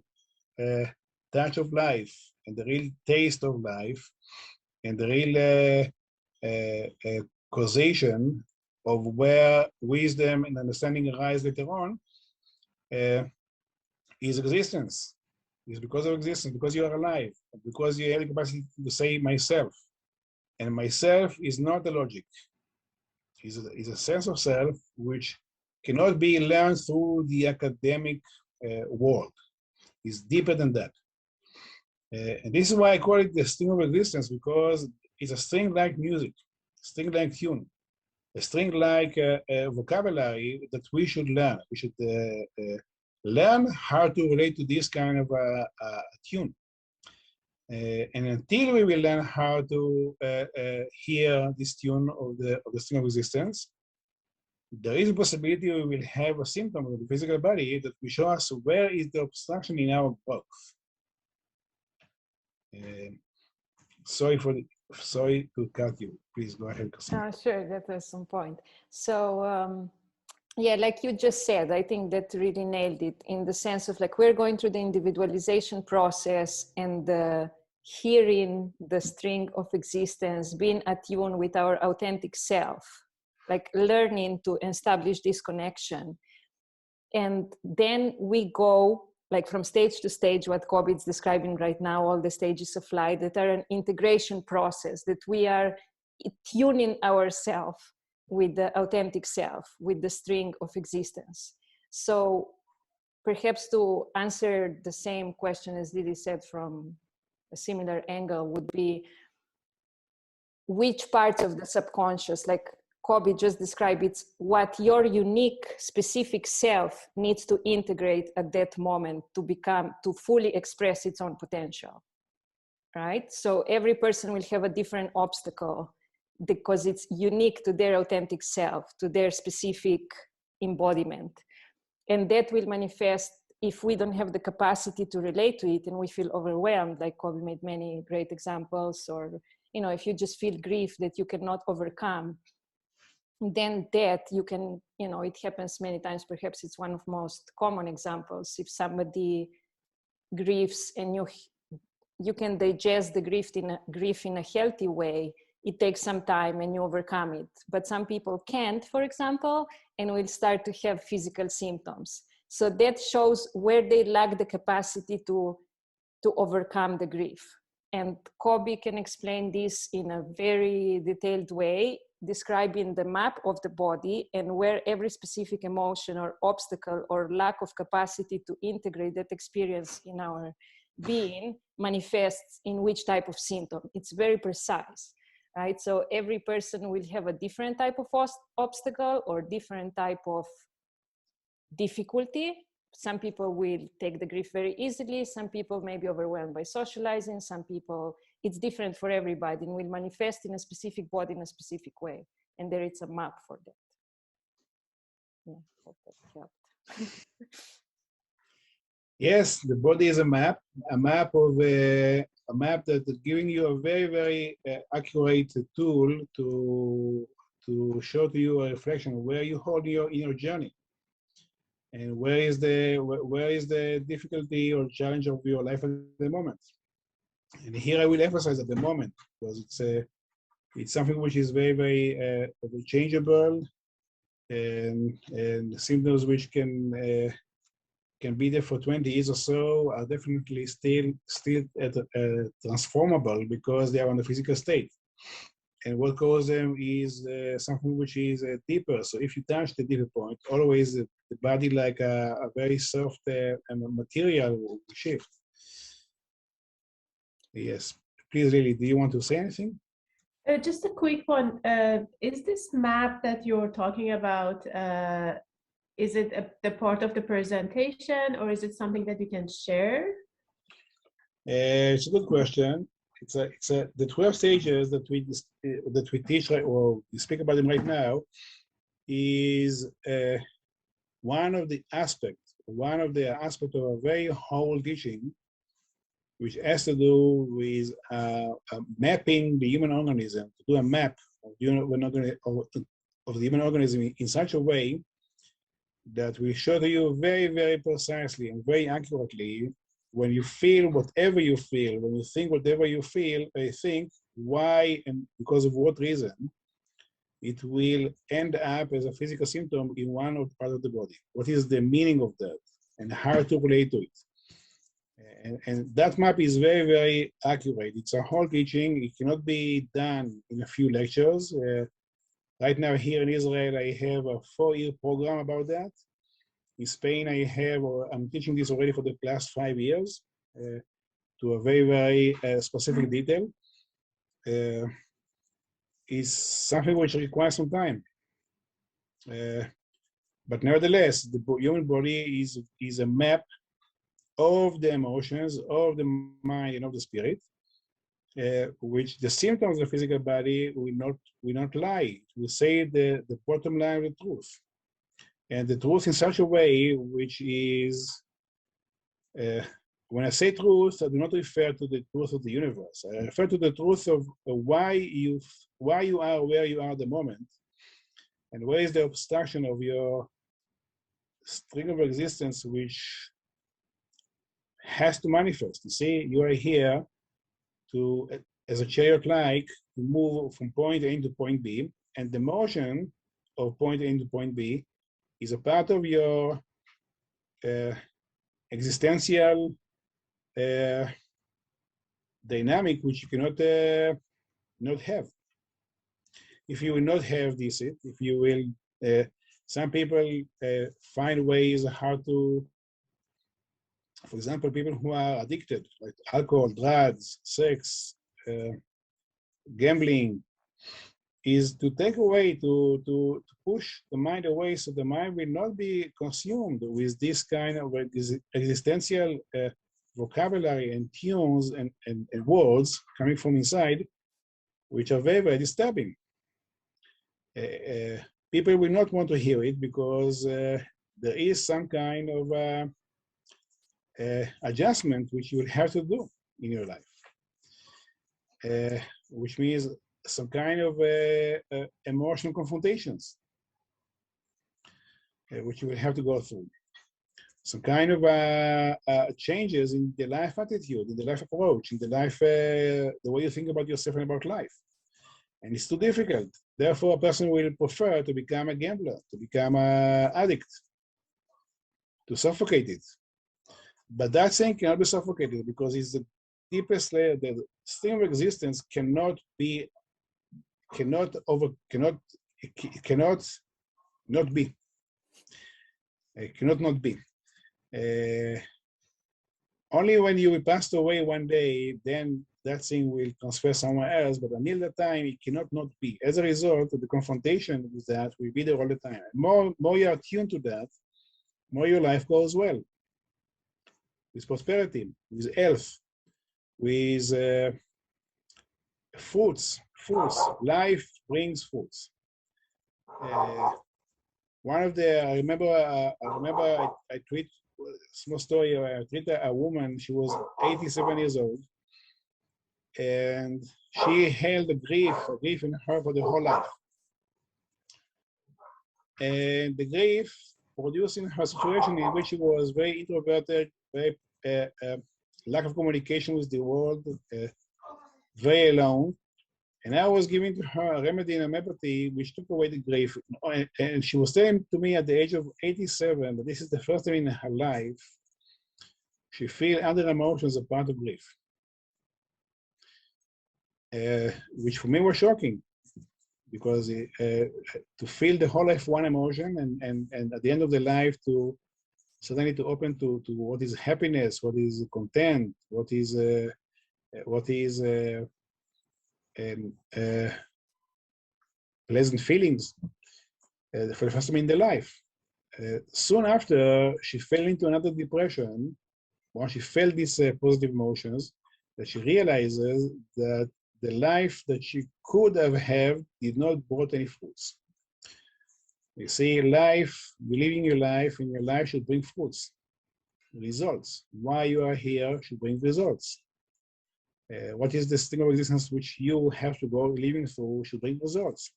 touch of life and the real taste of life and the real causation of where wisdom and understanding arise later on, is existence. It's because of existence, because you are alive, because you have the capacity to say myself. And myself is not the logic. It's a sense of self which cannot be learned through the academic world. It's deeper than that. And this is why I call it the string of existence, because it's a string like music, string like tune, a string like vocabulary that we should learn. We should learn how to relate to this kind of tune. And until we will learn how to hear this tune of the string of existence, there is a possibility we will have a symptom of the physical body that will show us where is the obstruction in our growth. Sorry to cut you. Please go ahead, Cassandra. Sure, that was some point. So yeah, like you just said, I think that really nailed it, in the sense of like we're going through the individualization process and hearing the string of existence, being attuned with our authentic self, like learning to establish this connection. And then we go like from stage to stage, what Kobe is describing right now, all the stages of life that are an integration process, that we are tuning ourselves with the authentic self, with the string of existence. So perhaps to answer the same question as Didi said from a similar angle would be, which parts of the subconscious, like Kobe just described, it's what your unique specific self needs to integrate at that moment to fully express its own potential, right? So every person will have a different obstacle because it's unique to their authentic self, to their specific embodiment. And that will manifest if we don't have the capacity to relate to it and we feel overwhelmed, like Kobe made many great examples, or, you know, if you just feel grief that you cannot overcome, then that you can, you know, it happens many times. Perhaps it's one of most common examples. If somebody grieves and you can digest the grief in a healthy way, it takes some time and you overcome it. But some people can't, for example, and will start to have physical symptoms. So that shows where they lack the capacity to overcome the grief. And Kobe can explain this in a very detailed way, describing the map of the body and where every specific emotion or obstacle or lack of capacity to integrate that experience in our being manifests in which type of symptom. It's very precise, right? So every person will have a different type of obstacle or different type of difficulty. Some people will take the grief very easily. Some people may be overwhelmed by socializing. Some people, it's different for everybody and will manifest in a specific body in a specific way. And there is a map for that. Yeah, hope that helped. Yes, the body is a map that is giving you a very, very accurate tool to show to you a reflection of where you hold in your journey. And where is the difficulty or challenge of your life at the moment? And here I will emphasize at the moment, because it's something which is very, very changeable, and symptoms which can be there for 20 years or so are definitely still transformable because they are on the physical state. And what causes them is something which is deeper. So if you touch the deeper point, always the body, like a very soft material, will shift. Yes, please, Lily, do you want to say anything? Just a quick one. Is this map that you're talking about, is it the part of the presentation, or is it something that you can share? It's a good question. It's the 12 stages that we teach, or we speak about them right now, is one of the aspects of a very whole teaching which has to do with mapping the human organism, to do a map of the human organism in such a way that will show to you very, very precisely and very accurately when you feel whatever you feel, when you think whatever you feel, I think why and because of what reason it will end up as a physical symptom in one or part of the body. What is the meaning of that and how to relate to it? And that map is very, very accurate. It's a whole teaching. It cannot be done in a few lectures. Right now here in Israel, I have a 4-year program about that. In Spain, I'm teaching this already for the last 5 years to a very, very specific detail. Is something which requires some time. But nevertheless, the human body is a map of the emotions, of the mind, and of the spirit, which the symptoms of the physical body will not lie. We say the bottom line of the truth. And the truth in such a way, which is, when I say truth, I do not refer to the truth of the universe. I refer to the truth of why you are where you are at the moment, and where is the obstruction of your string of existence which has to manifest. You see, you are here to, as a chariot-like, to move from point A to point B, and the motion of point A to point B is a part of your existential dynamic, which you cannot not have. If you will not have this, if you will, some people find ways how to, for example, people who are addicted, like alcohol, drugs, sex, gambling, is to take away, to push the mind away so the mind will not be consumed with this kind of existential vocabulary and tunes and words coming from inside, which are very, very disturbing. People will not want to hear it because there is some kind of adjustment which you will have to do in your life, which means some kind of emotional confrontations, which you will have to go through. Some kind of changes in the life attitude, in the life approach, in the life, the way you think about yourself and about life. And it's too difficult. Therefore, a person will prefer to become a gambler, to become an addict, to suffocate it. But that thing cannot be suffocated because it's the deepest layer. The stream of existence cannot not be. It cannot not be. Only when you will pass away one day, then that thing will transfer somewhere else. But until that time, it cannot not be. As a result, the confrontation with that will be there all the time. And more you are tuned to that, more your life goes well. With prosperity, with health, with fruits. Life brings fruits. One of the, I remember I tweet small story. I tweeted a woman. She was 87 years old, and she held a grief in her for the whole life. And the grief produced in her situation in which she was very introverted, very lack of communication with the world, very alone. And I was giving to her a remedy in homeopathy which took away the grief. And she was saying to me at the age of 87 that this is the first time in her life she feels other emotions a part of grief, which for me was shocking, because to feel the whole life one emotion and at the end of the life to suddenly to open to what is happiness, what is content, what is pleasant feelings for the first time in their life. Soon after, she fell into another depression. Once she felt these positive emotions, that she realizes that the life that she could have had did not brought any fruits. You see, life, you're living your life, and your life should bring fruits, results. Why you are here should bring results. What is the state of existence which you have to go living through should bring results.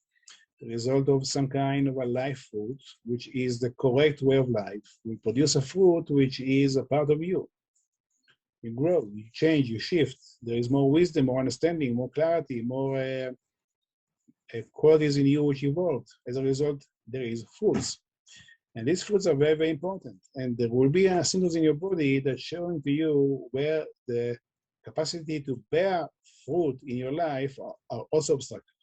The result of some kind of a life fruit, which is the correct way of life, will produce a fruit which is a part of you. You grow, you change, you shift. There is more wisdom, more understanding, more clarity, more qualities in you which evolved. As a result, there is fruits. And these fruits are very, very important. And there will be a symptoms in your body that's showing to you where the capacity to bear fruit in your life are also obstructed.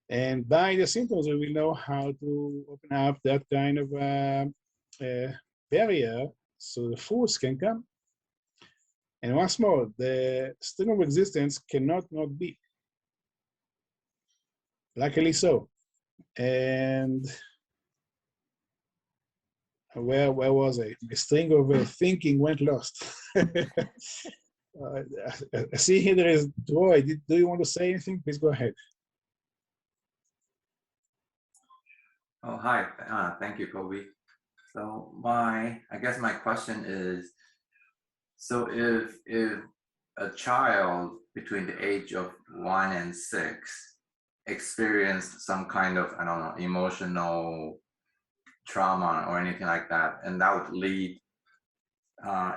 And by the symptoms, we will know how to open up that kind of barrier so the fruits can come. And once more, the stream of existence cannot not be. Luckily so. And where was I? My string of thinking went lost. I see here there is Troy. Do you want to say anything? Please go ahead. Oh, hi. Thank you, Kobe. So I guess my question is, so if a child between the age of 1 and 6 experienced some kind of, I don't know, emotional trauma or anything like that, and that would lead,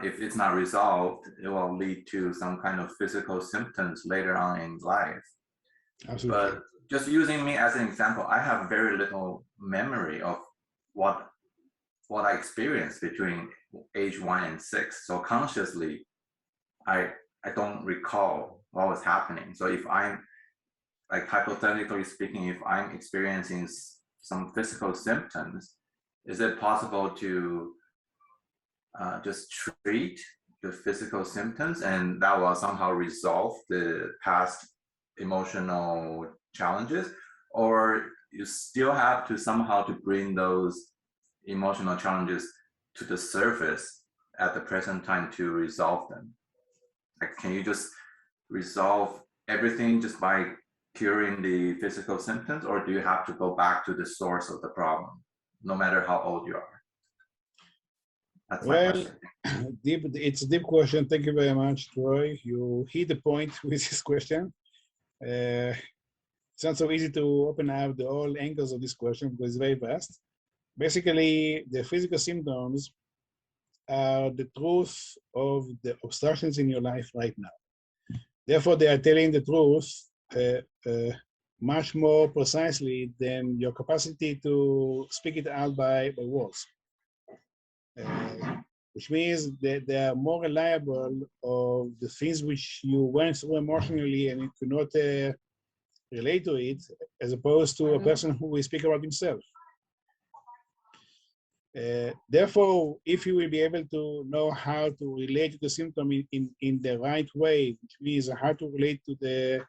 if it's not resolved, it will lead to some kind of physical symptoms later on in life. Absolutely. But just using me as an example, I have very little memory of what I experienced between age 1 and 6. So consciously, I don't recall what was happening. So if I'm, like hypothetically speaking, if I'm experiencing some physical symptoms, is it possible to just treat the physical symptoms and that will somehow resolve the past emotional challenges? Or you still have to somehow to bring those emotional challenges to the surface at the present time to resolve them? Like, can you just resolve everything just by curing the physical symptoms, or do you have to go back to the source of the problem, no matter how old you are? That's my question. It's a deep question. Thank you very much, Troy. You hit the point with this question. It's not so easy to open up the all angles of this question because it's very vast. Basically, the physical symptoms are the truth of the obstructions in your life right now. Therefore, they are telling the truth much more precisely than your capacity to speak it out by words. Which means that they are more reliable of the things which you went through emotionally and you could not relate to it, as opposed to a person who will speak about himself. Therefore, if you will be able to know how to relate to the symptom in the right way, which means how to relate to the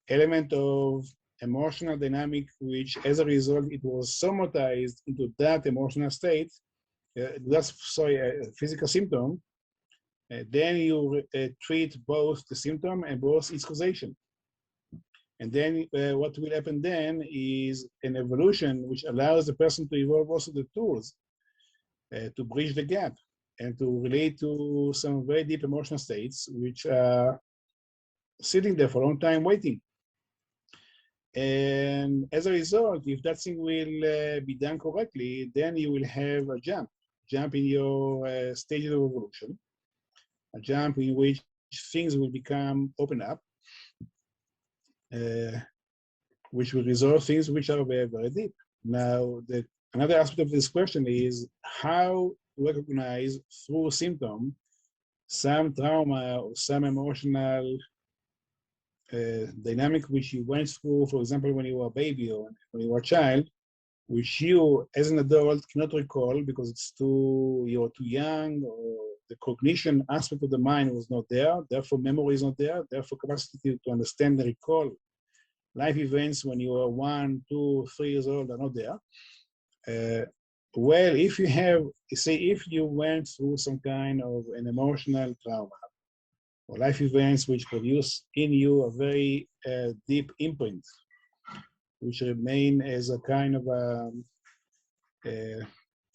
element of emotional dynamic, which as a result, it was somatized into that emotional state, that's, sorry, a physical symptom, then you treat both the symptom and both its causation. And then what will happen then is an evolution which allows the person to evolve also the tools to bridge the gap and to relate to some very deep emotional states which are sitting there for a long time waiting. And as a result, if that thing will be done correctly, then you will have a jump in your stages of evolution, a jump in which things will become open up, which will resolve things which are very, very deep. Now, another aspect of this question is how to recognize through symptom some trauma or some emotional dynamic which you went through, for example, when you were a baby or when you were a child, which you as an adult cannot recall because you're too young, or the cognition aspect of the mind was not there, therefore memory is not there, therefore capacity to understand and recall life events when you are 1, 2, 3 years old are not there. Well, if you have, say, if you went through some kind of an emotional trauma or life events which produce in you a very deep imprint, which remain as a kind of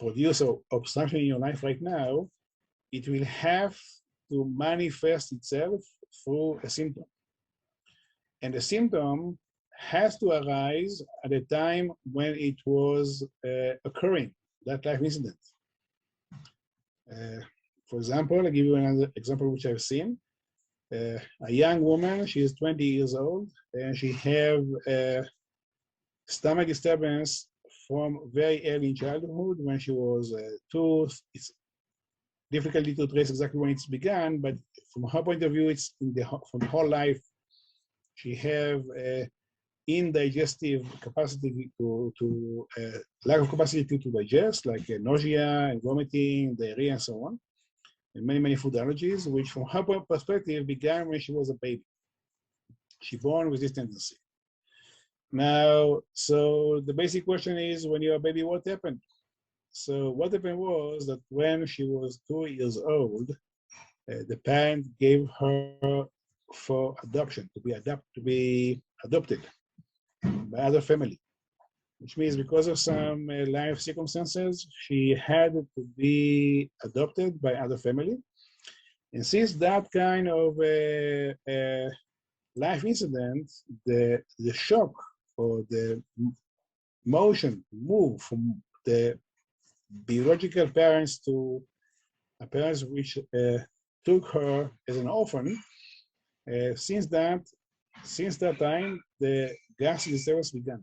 producer obstruction in your life right now, it will have to manifest itself through a symptom. And the symptom has to arise at a time when it was occurring, that life incident. For example, I'll give you another example which I've seen. A young woman, she is 20 years old, and she have stomach disturbance from very early in childhood when she was 2. It's difficulty to trace exactly when it's began, but from her point of view, it's from the whole life. She have indigestive capacity to lack of capacity to digest, like nausea and vomiting, diarrhea, and so on, and many food allergies, which from her perspective began when she was a baby. She born with this tendency. Now, so the basic question is, when you're a baby, what happened? So what happened was that when she was 2 years old, the parent gave her for adoption, to be adopted by other family, which means because of some life circumstances, she had to be adopted by other family. And since that kind of life incident, the shock or the move from the biological parents to parents which took her as an orphan, since that time, the gastric disturbance began.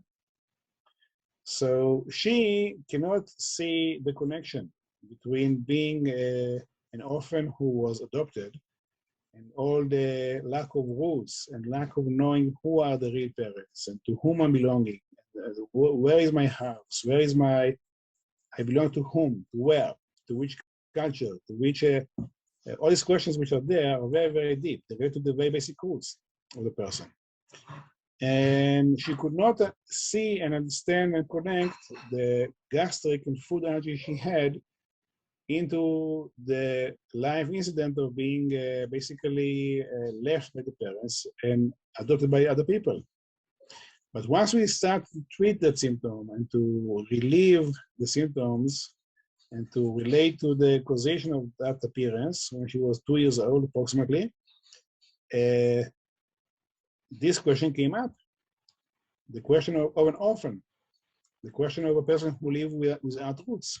So she cannot see the connection between being an orphan who was adopted and all the lack of rules and lack of knowing who are the real parents and to whom I'm belonging. Where is my house? Where is I belong to whom? To where? To which culture? To which? All these questions which are there are very deep. They relate to the very basic rules of the person. And she could not see and understand and connect the gastric and food allergy she had into the life incident of being basically left by the parents and adopted by other people. But once we start to treat that symptom and to relieve the symptoms and to relate to the causation of that appearance when she was 2 years old approximately, this question came up. The question of an orphan, the question of a person who lived without roots,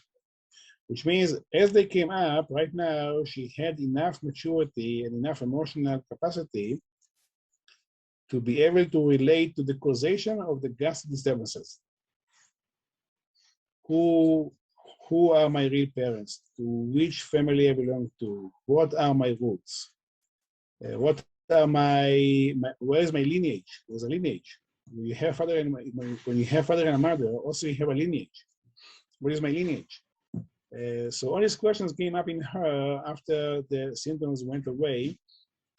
which means as they came up, right now, she had enough maturity and enough emotional capacity to be able to relate to the causation of the gastric disturbances. Who are my real parents? To which family I belong to? What are my roots? What are where is my lineage? There's a lineage. When you have father and a mother, also you have a lineage. What is my lineage? So all these questions came up in her after the symptoms went away,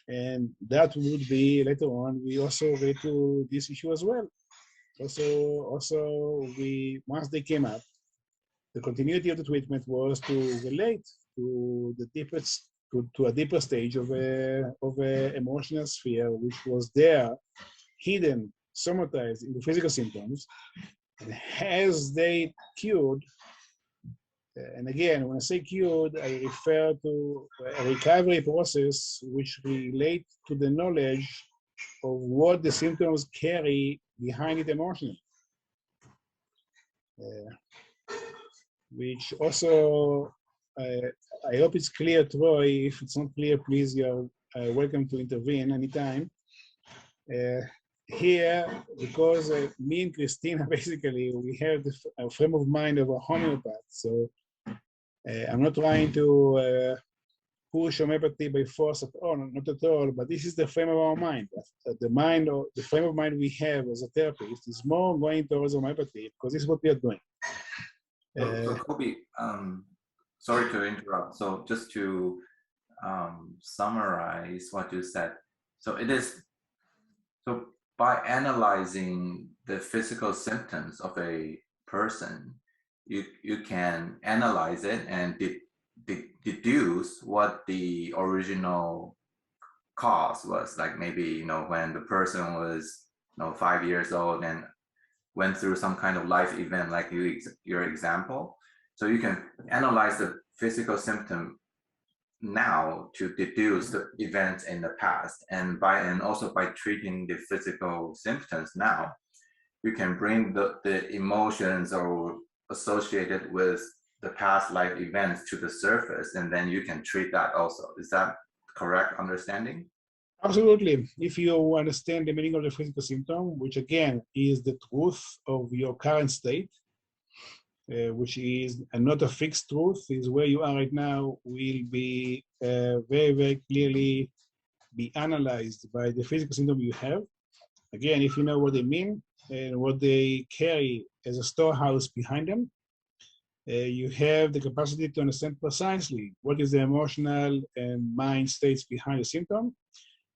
and that would be later on. We also relate to this issue as well. Also, once they came up, the continuity of the treatment was to relate to the deepest, to a deeper stage of a emotional sphere, which was there, hidden, somatized in the physical symptoms, and as they cured. And again, when I say cured, I refer to a recovery process which relates to the knowledge of what the symptoms carry behind it emotionally. Which also, I hope it's clear, Troy. If it's not clear, please, you're welcome to intervene anytime. Here, because me and Christina, basically, we have a frame of mind of a homeopath. So I'm not trying to push homeopathy by force at all, not at all, but this is the frame of our mind. The frame of mind we have as a therapist is more going towards homeopathy because this is what we are doing. So Kobe, sorry to interrupt. So just to summarize what you said. So by analyzing the physical symptoms of a person, you can analyze it and deduce what the original cause was. Like maybe, when the person was 5 years old and went through some kind of life event, like your example. So you can analyze the physical symptom now to deduce the events in the past, and also by treating the physical symptoms now, you can bring the emotions or associated with the past life events to the surface, and then you can treat that also. Is that correct understanding? Absolutely. If you understand the meaning of the physical symptom, which again is the truth of your current state, which is not a fixed truth, is where you are right now, will be very, very clearly be analyzed by the physical symptom you have. Again, if you know what they mean and what they carry as a storehouse behind them, you have the capacity to understand precisely what is the emotional and mind states behind the symptom.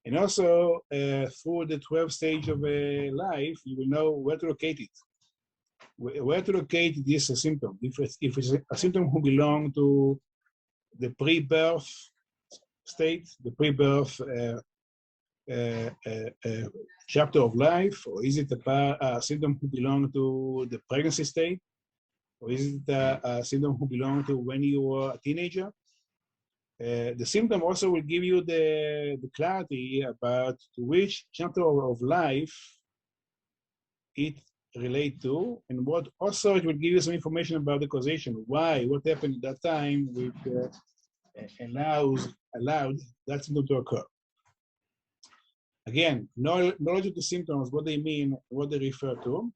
And also, through the 12th stage of life, you will know where to locate it. Where to locate this symptom. If it's a symptom who belong to the pre-birth state, the pre-birth chapter of life, or is it a symptom who belong to the pregnancy state, or is it a symptom who belong to when you were a teenager? The symptom also will give you the clarity about which chapter of life it relates to, and what also it will give you some information about the causation, why, what happened at that time, which allowed that symptom to occur. Again, knowledge of the symptoms, what they mean, what they refer to,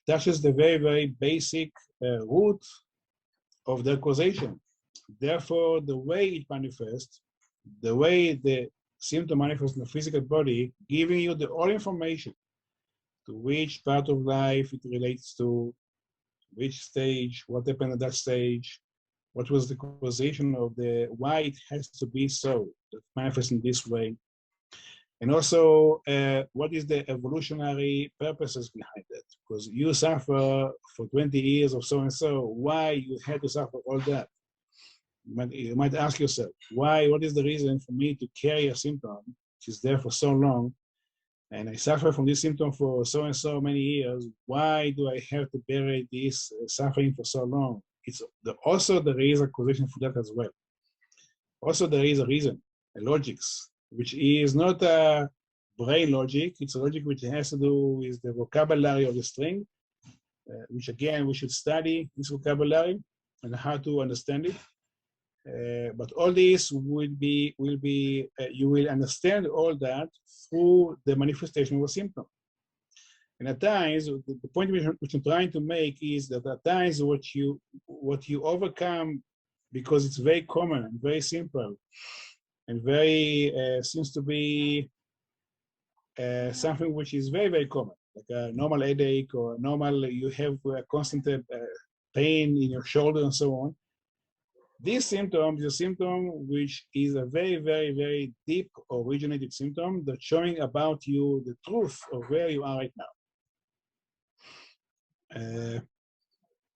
touches the very, very basic root of the causation. Therefore, the way it manifests, the way the symptom manifests in the physical body, giving you the all information to which part of life it relates to, which stage, what happened at that stage, what was the causation of the, why it has to be so, that manifests in this way. And also, what is the evolutionary purposes behind it? Because you suffer for 20 years of so-and-so, why you had to suffer all that? You might ask yourself, why, what is the reason for me to carry a symptom which is there for so long, and I suffer from this symptom for so-and-so many years, why do I have to bear this suffering for so long? Also there is a causation for that as well. Also there is a reason, a logics, which is not a brain logic, it's a logic which has to do with the vocabulary of the string, which again, we should study this vocabulary and how to understand it. But all this you will understand all that through the manifestation of a symptom. And at times, the point which I'm trying to make is that at times what you overcome, because it's very common and very simple, and very seems to be something which is very, very common, like a normal headache or normal, you have a constant pain in your shoulder and so on. This symptom is a symptom which is a very, very, very deep originated symptom that's showing about you the truth of where you are right now.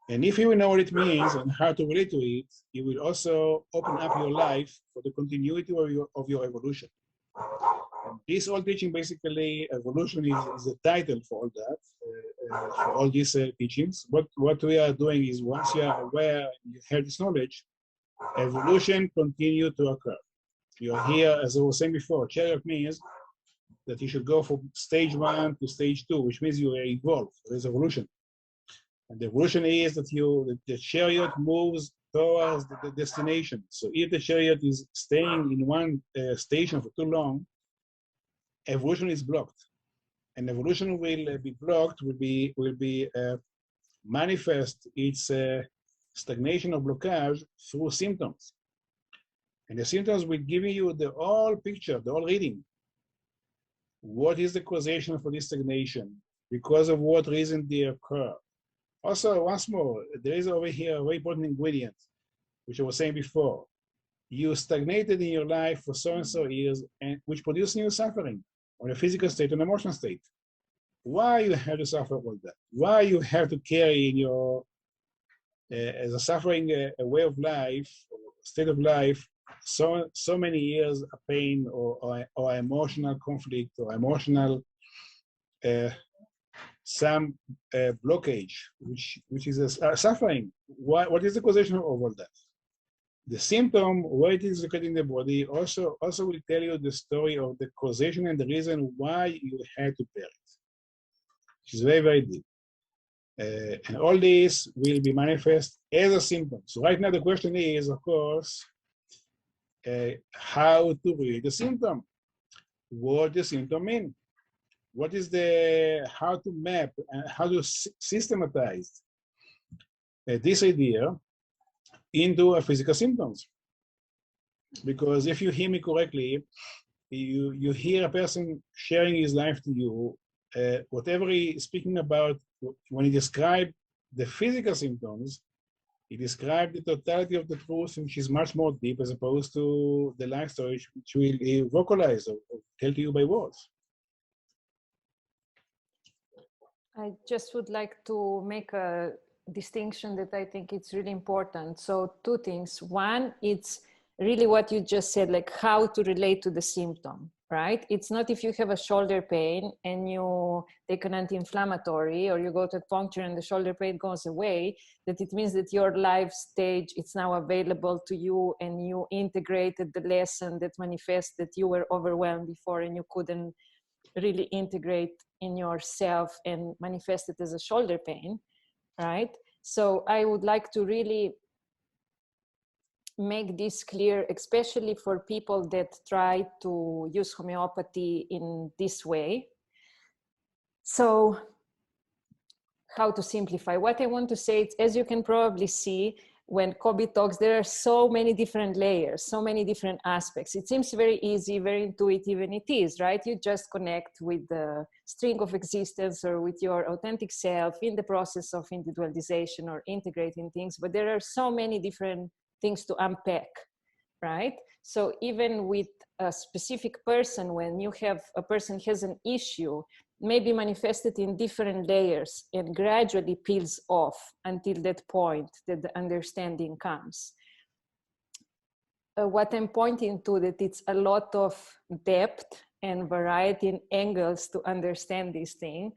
And if you will know what it means and how to relate to it, you will also open up your life for the continuity of your evolution. And this whole teaching, basically, evolution is the title for all that, for all these teachings. What we are doing is, once you are aware and you have this knowledge, evolution continue to occur. You're here, as I was saying before, Chariot means that you should go from stage 1 to stage 2, which means you evolve. There's evolution. And the evolution is that the chariot moves towards the destination. So if the chariot is staying in one station for too long, evolution is blocked. And evolution will be blocked, will be manifest its stagnation or blockage through symptoms. And the symptoms will give you the whole picture, the whole reading. What is the causation for this stagnation? Because of what reason they occur? Also, once more, there is over here a very important ingredient, which I was saying before. You stagnated in your life for so-and-so years, and which produce new suffering on a physical state and emotional state. Why you have to suffer all that? Why you have to carry in your, as a suffering a way of life, or state of life, so many years of pain or emotional conflict or emotional some blockage, which is a suffering. What is the causation of all that? The symptom, where it is located in the body, also will tell you the story of the causation and the reason why you had to bear it, which is very, very deep. And all this will be manifest as a symptom. So right now the question is, of course, how to read the symptom. What the symptom mean? What is how to map and how to systematize this idea into a physical symptoms? Because if you hear me correctly, you hear a person sharing his life to you, whatever he is speaking about, when he describes the physical symptoms, he describes the totality of the truth, which is much more deep as opposed to the life story, which will vocalize or tell to you by words. I just would like to make a distinction that I think it's really important. So two things. One, it's really what you just said, like how to relate to the symptom, right? It's not if you have a shoulder pain and you take an anti-inflammatory or you go to acupuncture and the shoulder pain goes away, that it means that your life stage, it's now available to you and you integrated the lesson that manifests that you were overwhelmed before and you couldn't really integrate in yourself and manifest it as a shoulder pain, right? So I would like to really make this clear, especially for people that try to use homeopathy in this way. So how to simplify? What I want to say is, as you can probably see, when Kobe talks, there are so many different layers, so many different aspects. It seems very easy, very intuitive, and it is, right? You just connect with the string of existence or with your authentic self in the process of individualization or integrating things, but there are so many different things to unpack, right? So even with a specific person, when you have a person has an issue, maybe manifested in different layers and gradually peels off until that point that the understanding comes. What I'm pointing to, that it's a lot of depth and variety and angles to understand this thing.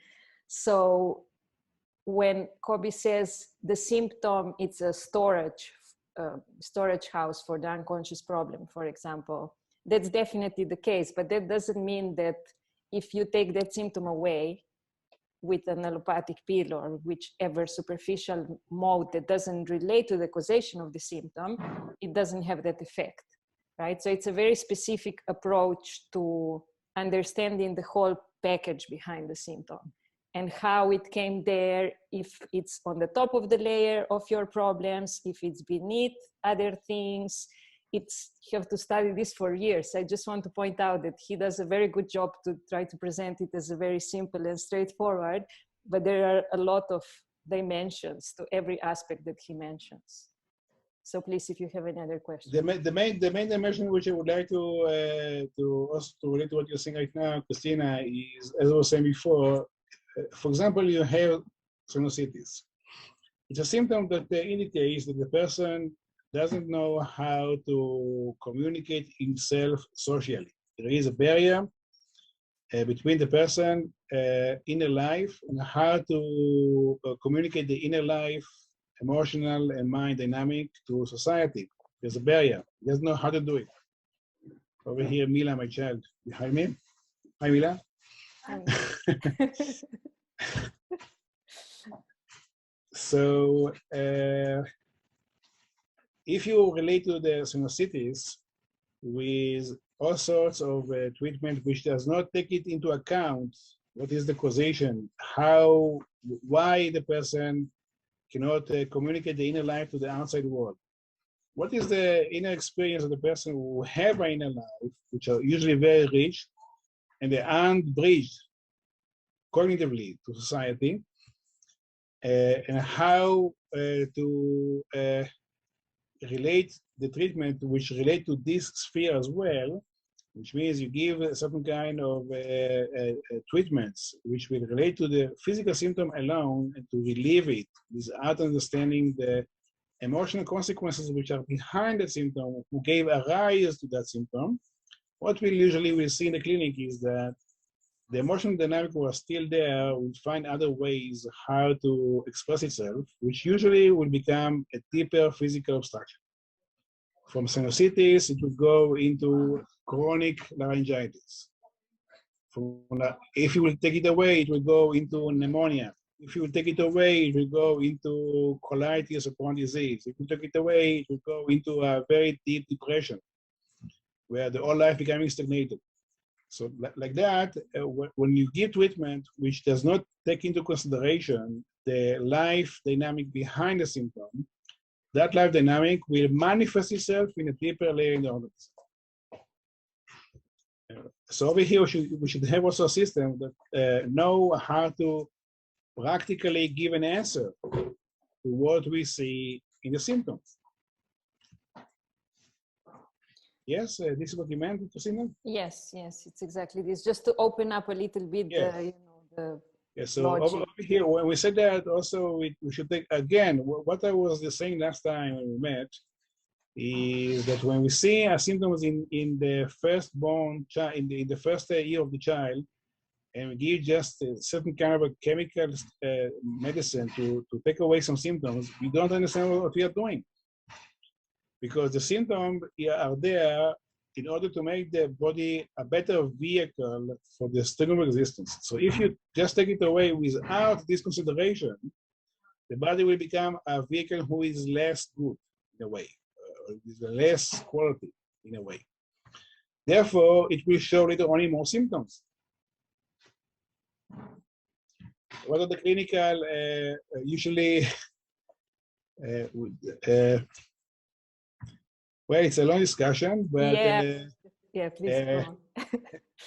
So when Kobe says the symptom, it's a storage house for the unconscious problem, for example, that's definitely the case, but that doesn't mean that if you take that symptom away with an allopathic pill or whichever superficial mode that doesn't relate to the causation of the symptom, it doesn't have that effect, right? So it's a very specific approach to understanding the whole package behind the symptom and how it came there, if it's on the top of the layer of your problems, if it's beneath other things. You have to study this for years. I just want to point out that he does a very good job to try to present it as a very simple and straightforward, but there are a lot of dimensions to every aspect that he mentions. So please, if you have any other questions. The main dimension which I would like to also to relate to what you're saying right now, Christina, is, as I was saying before, for example, you have sinusitis. It's a symptom that indicates that the person doesn't know how to communicate himself socially. There is a barrier between the person inner life and how to communicate the inner life, emotional and mind dynamic to society. There's a barrier. He doesn't know how to do it. Over here, Mila, my child, behind me. Hi, Mila. So, if you relate to the sinusitis with all sorts of treatment which does not take it into account, what is the causation, why the person cannot communicate the inner life to the outside world. What is the inner experience of the person who have an inner life, which are usually very rich, and they aren't bridged cognitively to society, and how to relate the treatment which relate to this sphere as well, which means you give a certain kind of treatments which will relate to the physical symptom alone and to relieve it without understanding the emotional consequences which are behind the symptom, who gave a rise to that symptom. What we usually will see in the clinic is that the emotional dynamic was still there, will find other ways how to express itself, which usually will become a deeper physical obstruction. From sinusitis, it would go into chronic laryngitis. If you will take it away, it will go into pneumonia. If you will take it away, it will go into colitis or Crohn's disease. If you take it away, it will go into a very deep depression, where the whole life becoming stagnated. So like that, when you give treatment which does not take into consideration the life dynamic behind the symptom, that life dynamic will manifest itself in a deeper layer in the organism. So over here, we should have also a system that know how to practically give an answer to what we see in the symptoms. Yes, this is what you meant, Christina? Yes, it's exactly this. Just to open up a little bit, yes. The Yes, so logic. over here, when we said that, also we should take, again, what I was saying last time when we met, is that when we see symptoms in the firstborn child, in the first year of the child, and we give just a certain kind of a chemical medicine to take away some symptoms, we don't understand what we are doing. Because the symptoms are there in order to make the body a better vehicle for the strength of existence. So if you just take it away without this consideration, the body will become a vehicle who is less good in a way, with less quality in a way. Therefore, it will show later on more symptoms. What are the clinical, usually, well, it's a long discussion, but please go on.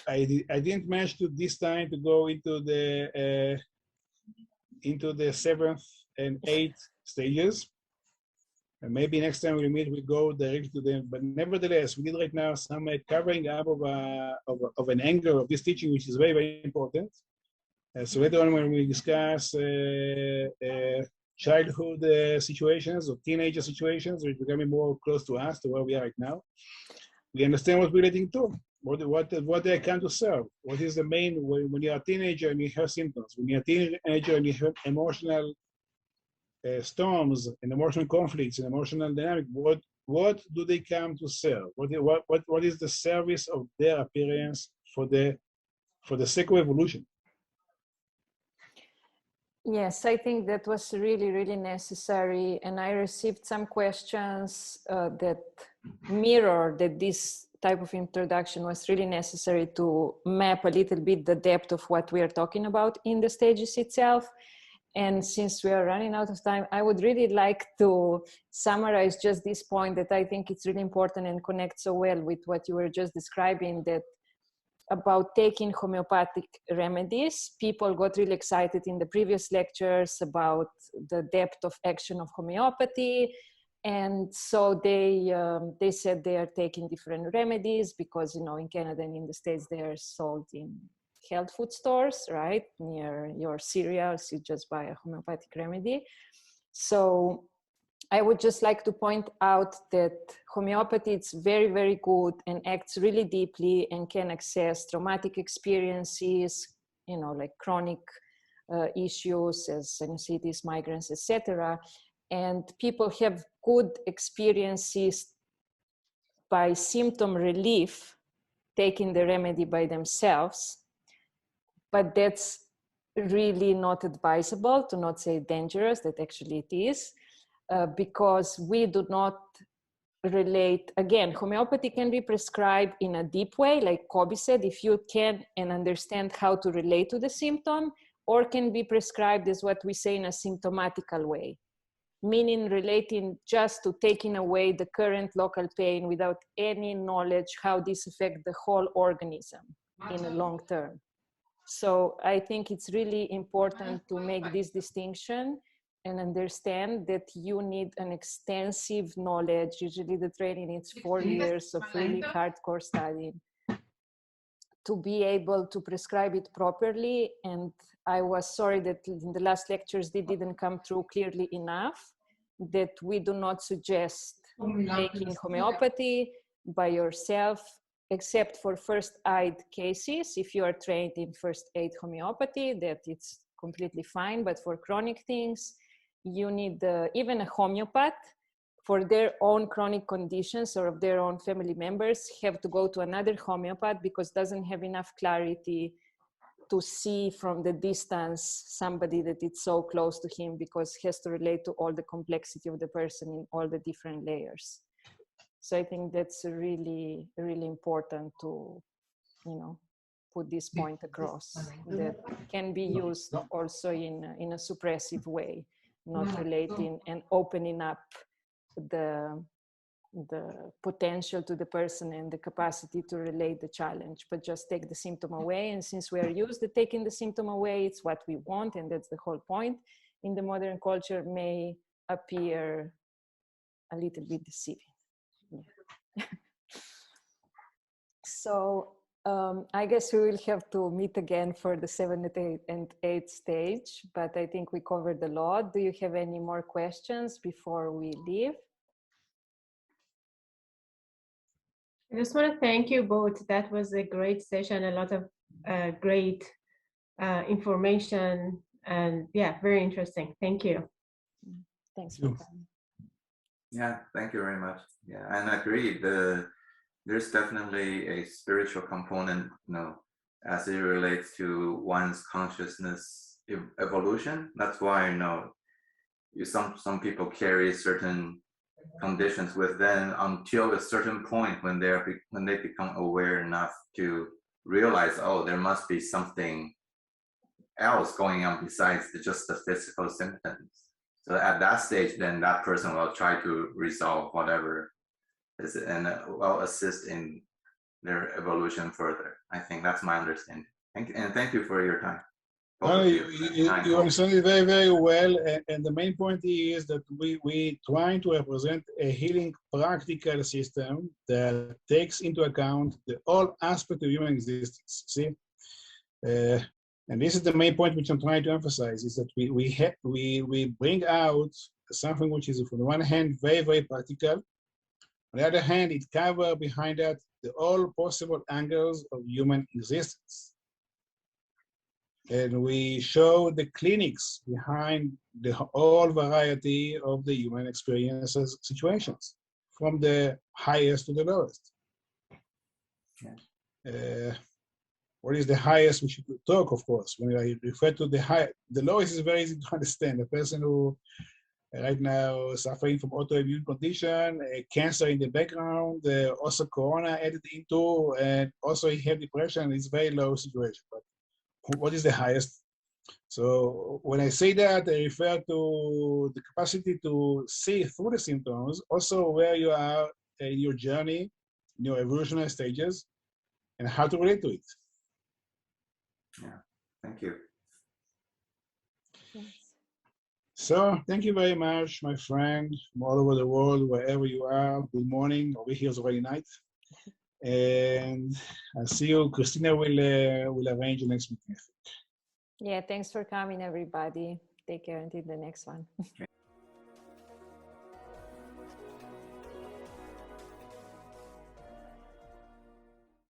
I didn't manage to this time to go into the 7th and 8th stages. And maybe next time we meet, we go directly to them. But nevertheless, we did right now some covering up of an angle of this teaching, which is very, very important. So later on, when we discuss childhood situations or teenager situations, which are becoming more close to us, to where we are right now, we understand what we're relating to, what they come to serve. What is the main, when you're a teenager and you have symptoms, when you're a teenager and you have emotional storms and emotional conflicts and emotional dynamic, what do they come to serve? What is the service of their appearance for the sake of evolution? Yes, I think that was really, really necessary. And I received some questions that mirror that this type of introduction was really necessary to map a little bit the depth of what we are talking about in the stages itself. And since we are running out of time, I would really like to summarize just this point that I think it's really important and connects so well with what you were just describing, that about taking homeopathic remedies. People got really excited in the previous lectures about the depth of action of homeopathy. And so they said they are taking different remedies because, you know, in Canada and in the States, they are sold in health food stores, right? Near your cereals, you just buy a homeopathic remedy. So I would just like to point out that homeopathy is very, very good and acts really deeply and can access traumatic experiences, you know, like chronic issues as sinusitis, migraines, etc. And people have good experiences by symptom relief, taking the remedy by themselves, but that's really not advisable, to not say dangerous, that actually it is. Because we do not relate, again, homeopathy can be prescribed in a deep way, like Kobe said, if you can and understand how to relate to the symptom, or can be prescribed as what we say in a symptomatical way, meaning relating just to taking away the current local pain without any knowledge how this affects the whole organism in the long term. So I think it's really important to make this distinction and understand that you need an extensive knowledge. Usually the training is 4 years of really hardcore studying to be able to prescribe it properly. And I was sorry that in the last lectures, they didn't come through clearly enough, that we do not suggest taking homeopathy by yourself, except for first aid cases. If you are trained in first aid homeopathy, that it's completely fine. But for chronic things, you need even a homeopath for their own chronic conditions or of their own family members, have to go to another homeopath because doesn't have enough clarity to see from the distance somebody that it's so close to him, because he has to relate to all the complexity of the person in all the different layers. So I think that's really, really important to, you know, put this point across, that can be used also in a suppressive way, not relating and opening up the potential to the person and the capacity to relate the challenge, but just take the symptom away. And since we are used to taking the symptom away, it's what we want, and that's the whole point. In the modern culture, may appear a little bit deceiving. Yeah. So I guess we will have to meet again for the 7th and 8th stage, but I think we covered a lot. Do you have any more questions before we leave? I just want to thank you both. That was a great session, a lot of great information, and yeah, very interesting. Thank you. Thanks for coming. Yeah, thank you very much. Yeah, and I agree. There's definitely a spiritual component, you know, as it relates to one's consciousness evolution. That's why, you know, some people carry certain conditions with them until a certain point when they become aware enough to realize, oh, there must be something else going on besides just the physical symptoms. So at that stage, then that person will try to resolve whatever is, and will assist in their evolution further. I think that's my understanding. Thank you for your time. You understand it very, very well. And the main point is that we trying to represent a healing practical system that takes into account all aspects of human existence. See? And this is the main point which I'm trying to emphasize, is that we bring out something which is, on the one hand, very, very practical. On the other hand, it covers behind that all possible angles of human existence. And we show the clinics behind the whole variety of the human experiences situations, from the highest to the lowest. Yeah. What is the highest? We should talk, of course. When I refer to the lowest is very easy to understand. A person who right now suffering from autoimmune condition, cancer in the background, also corona added into, and also he had depression. It's very low situation. But what is the highest? So when I say that, I refer to the capacity to see through the symptoms, also where you are in your journey, in your evolutionary stages, and how to relate to it. Yeah, thank you. Yes. So thank you very much, my friend, from all over the world, wherever you are. Good morning. Over here is already night. And I'll see you. Christina will arrange the next meeting. Yeah, thanks for coming, everybody. Take care until the next one.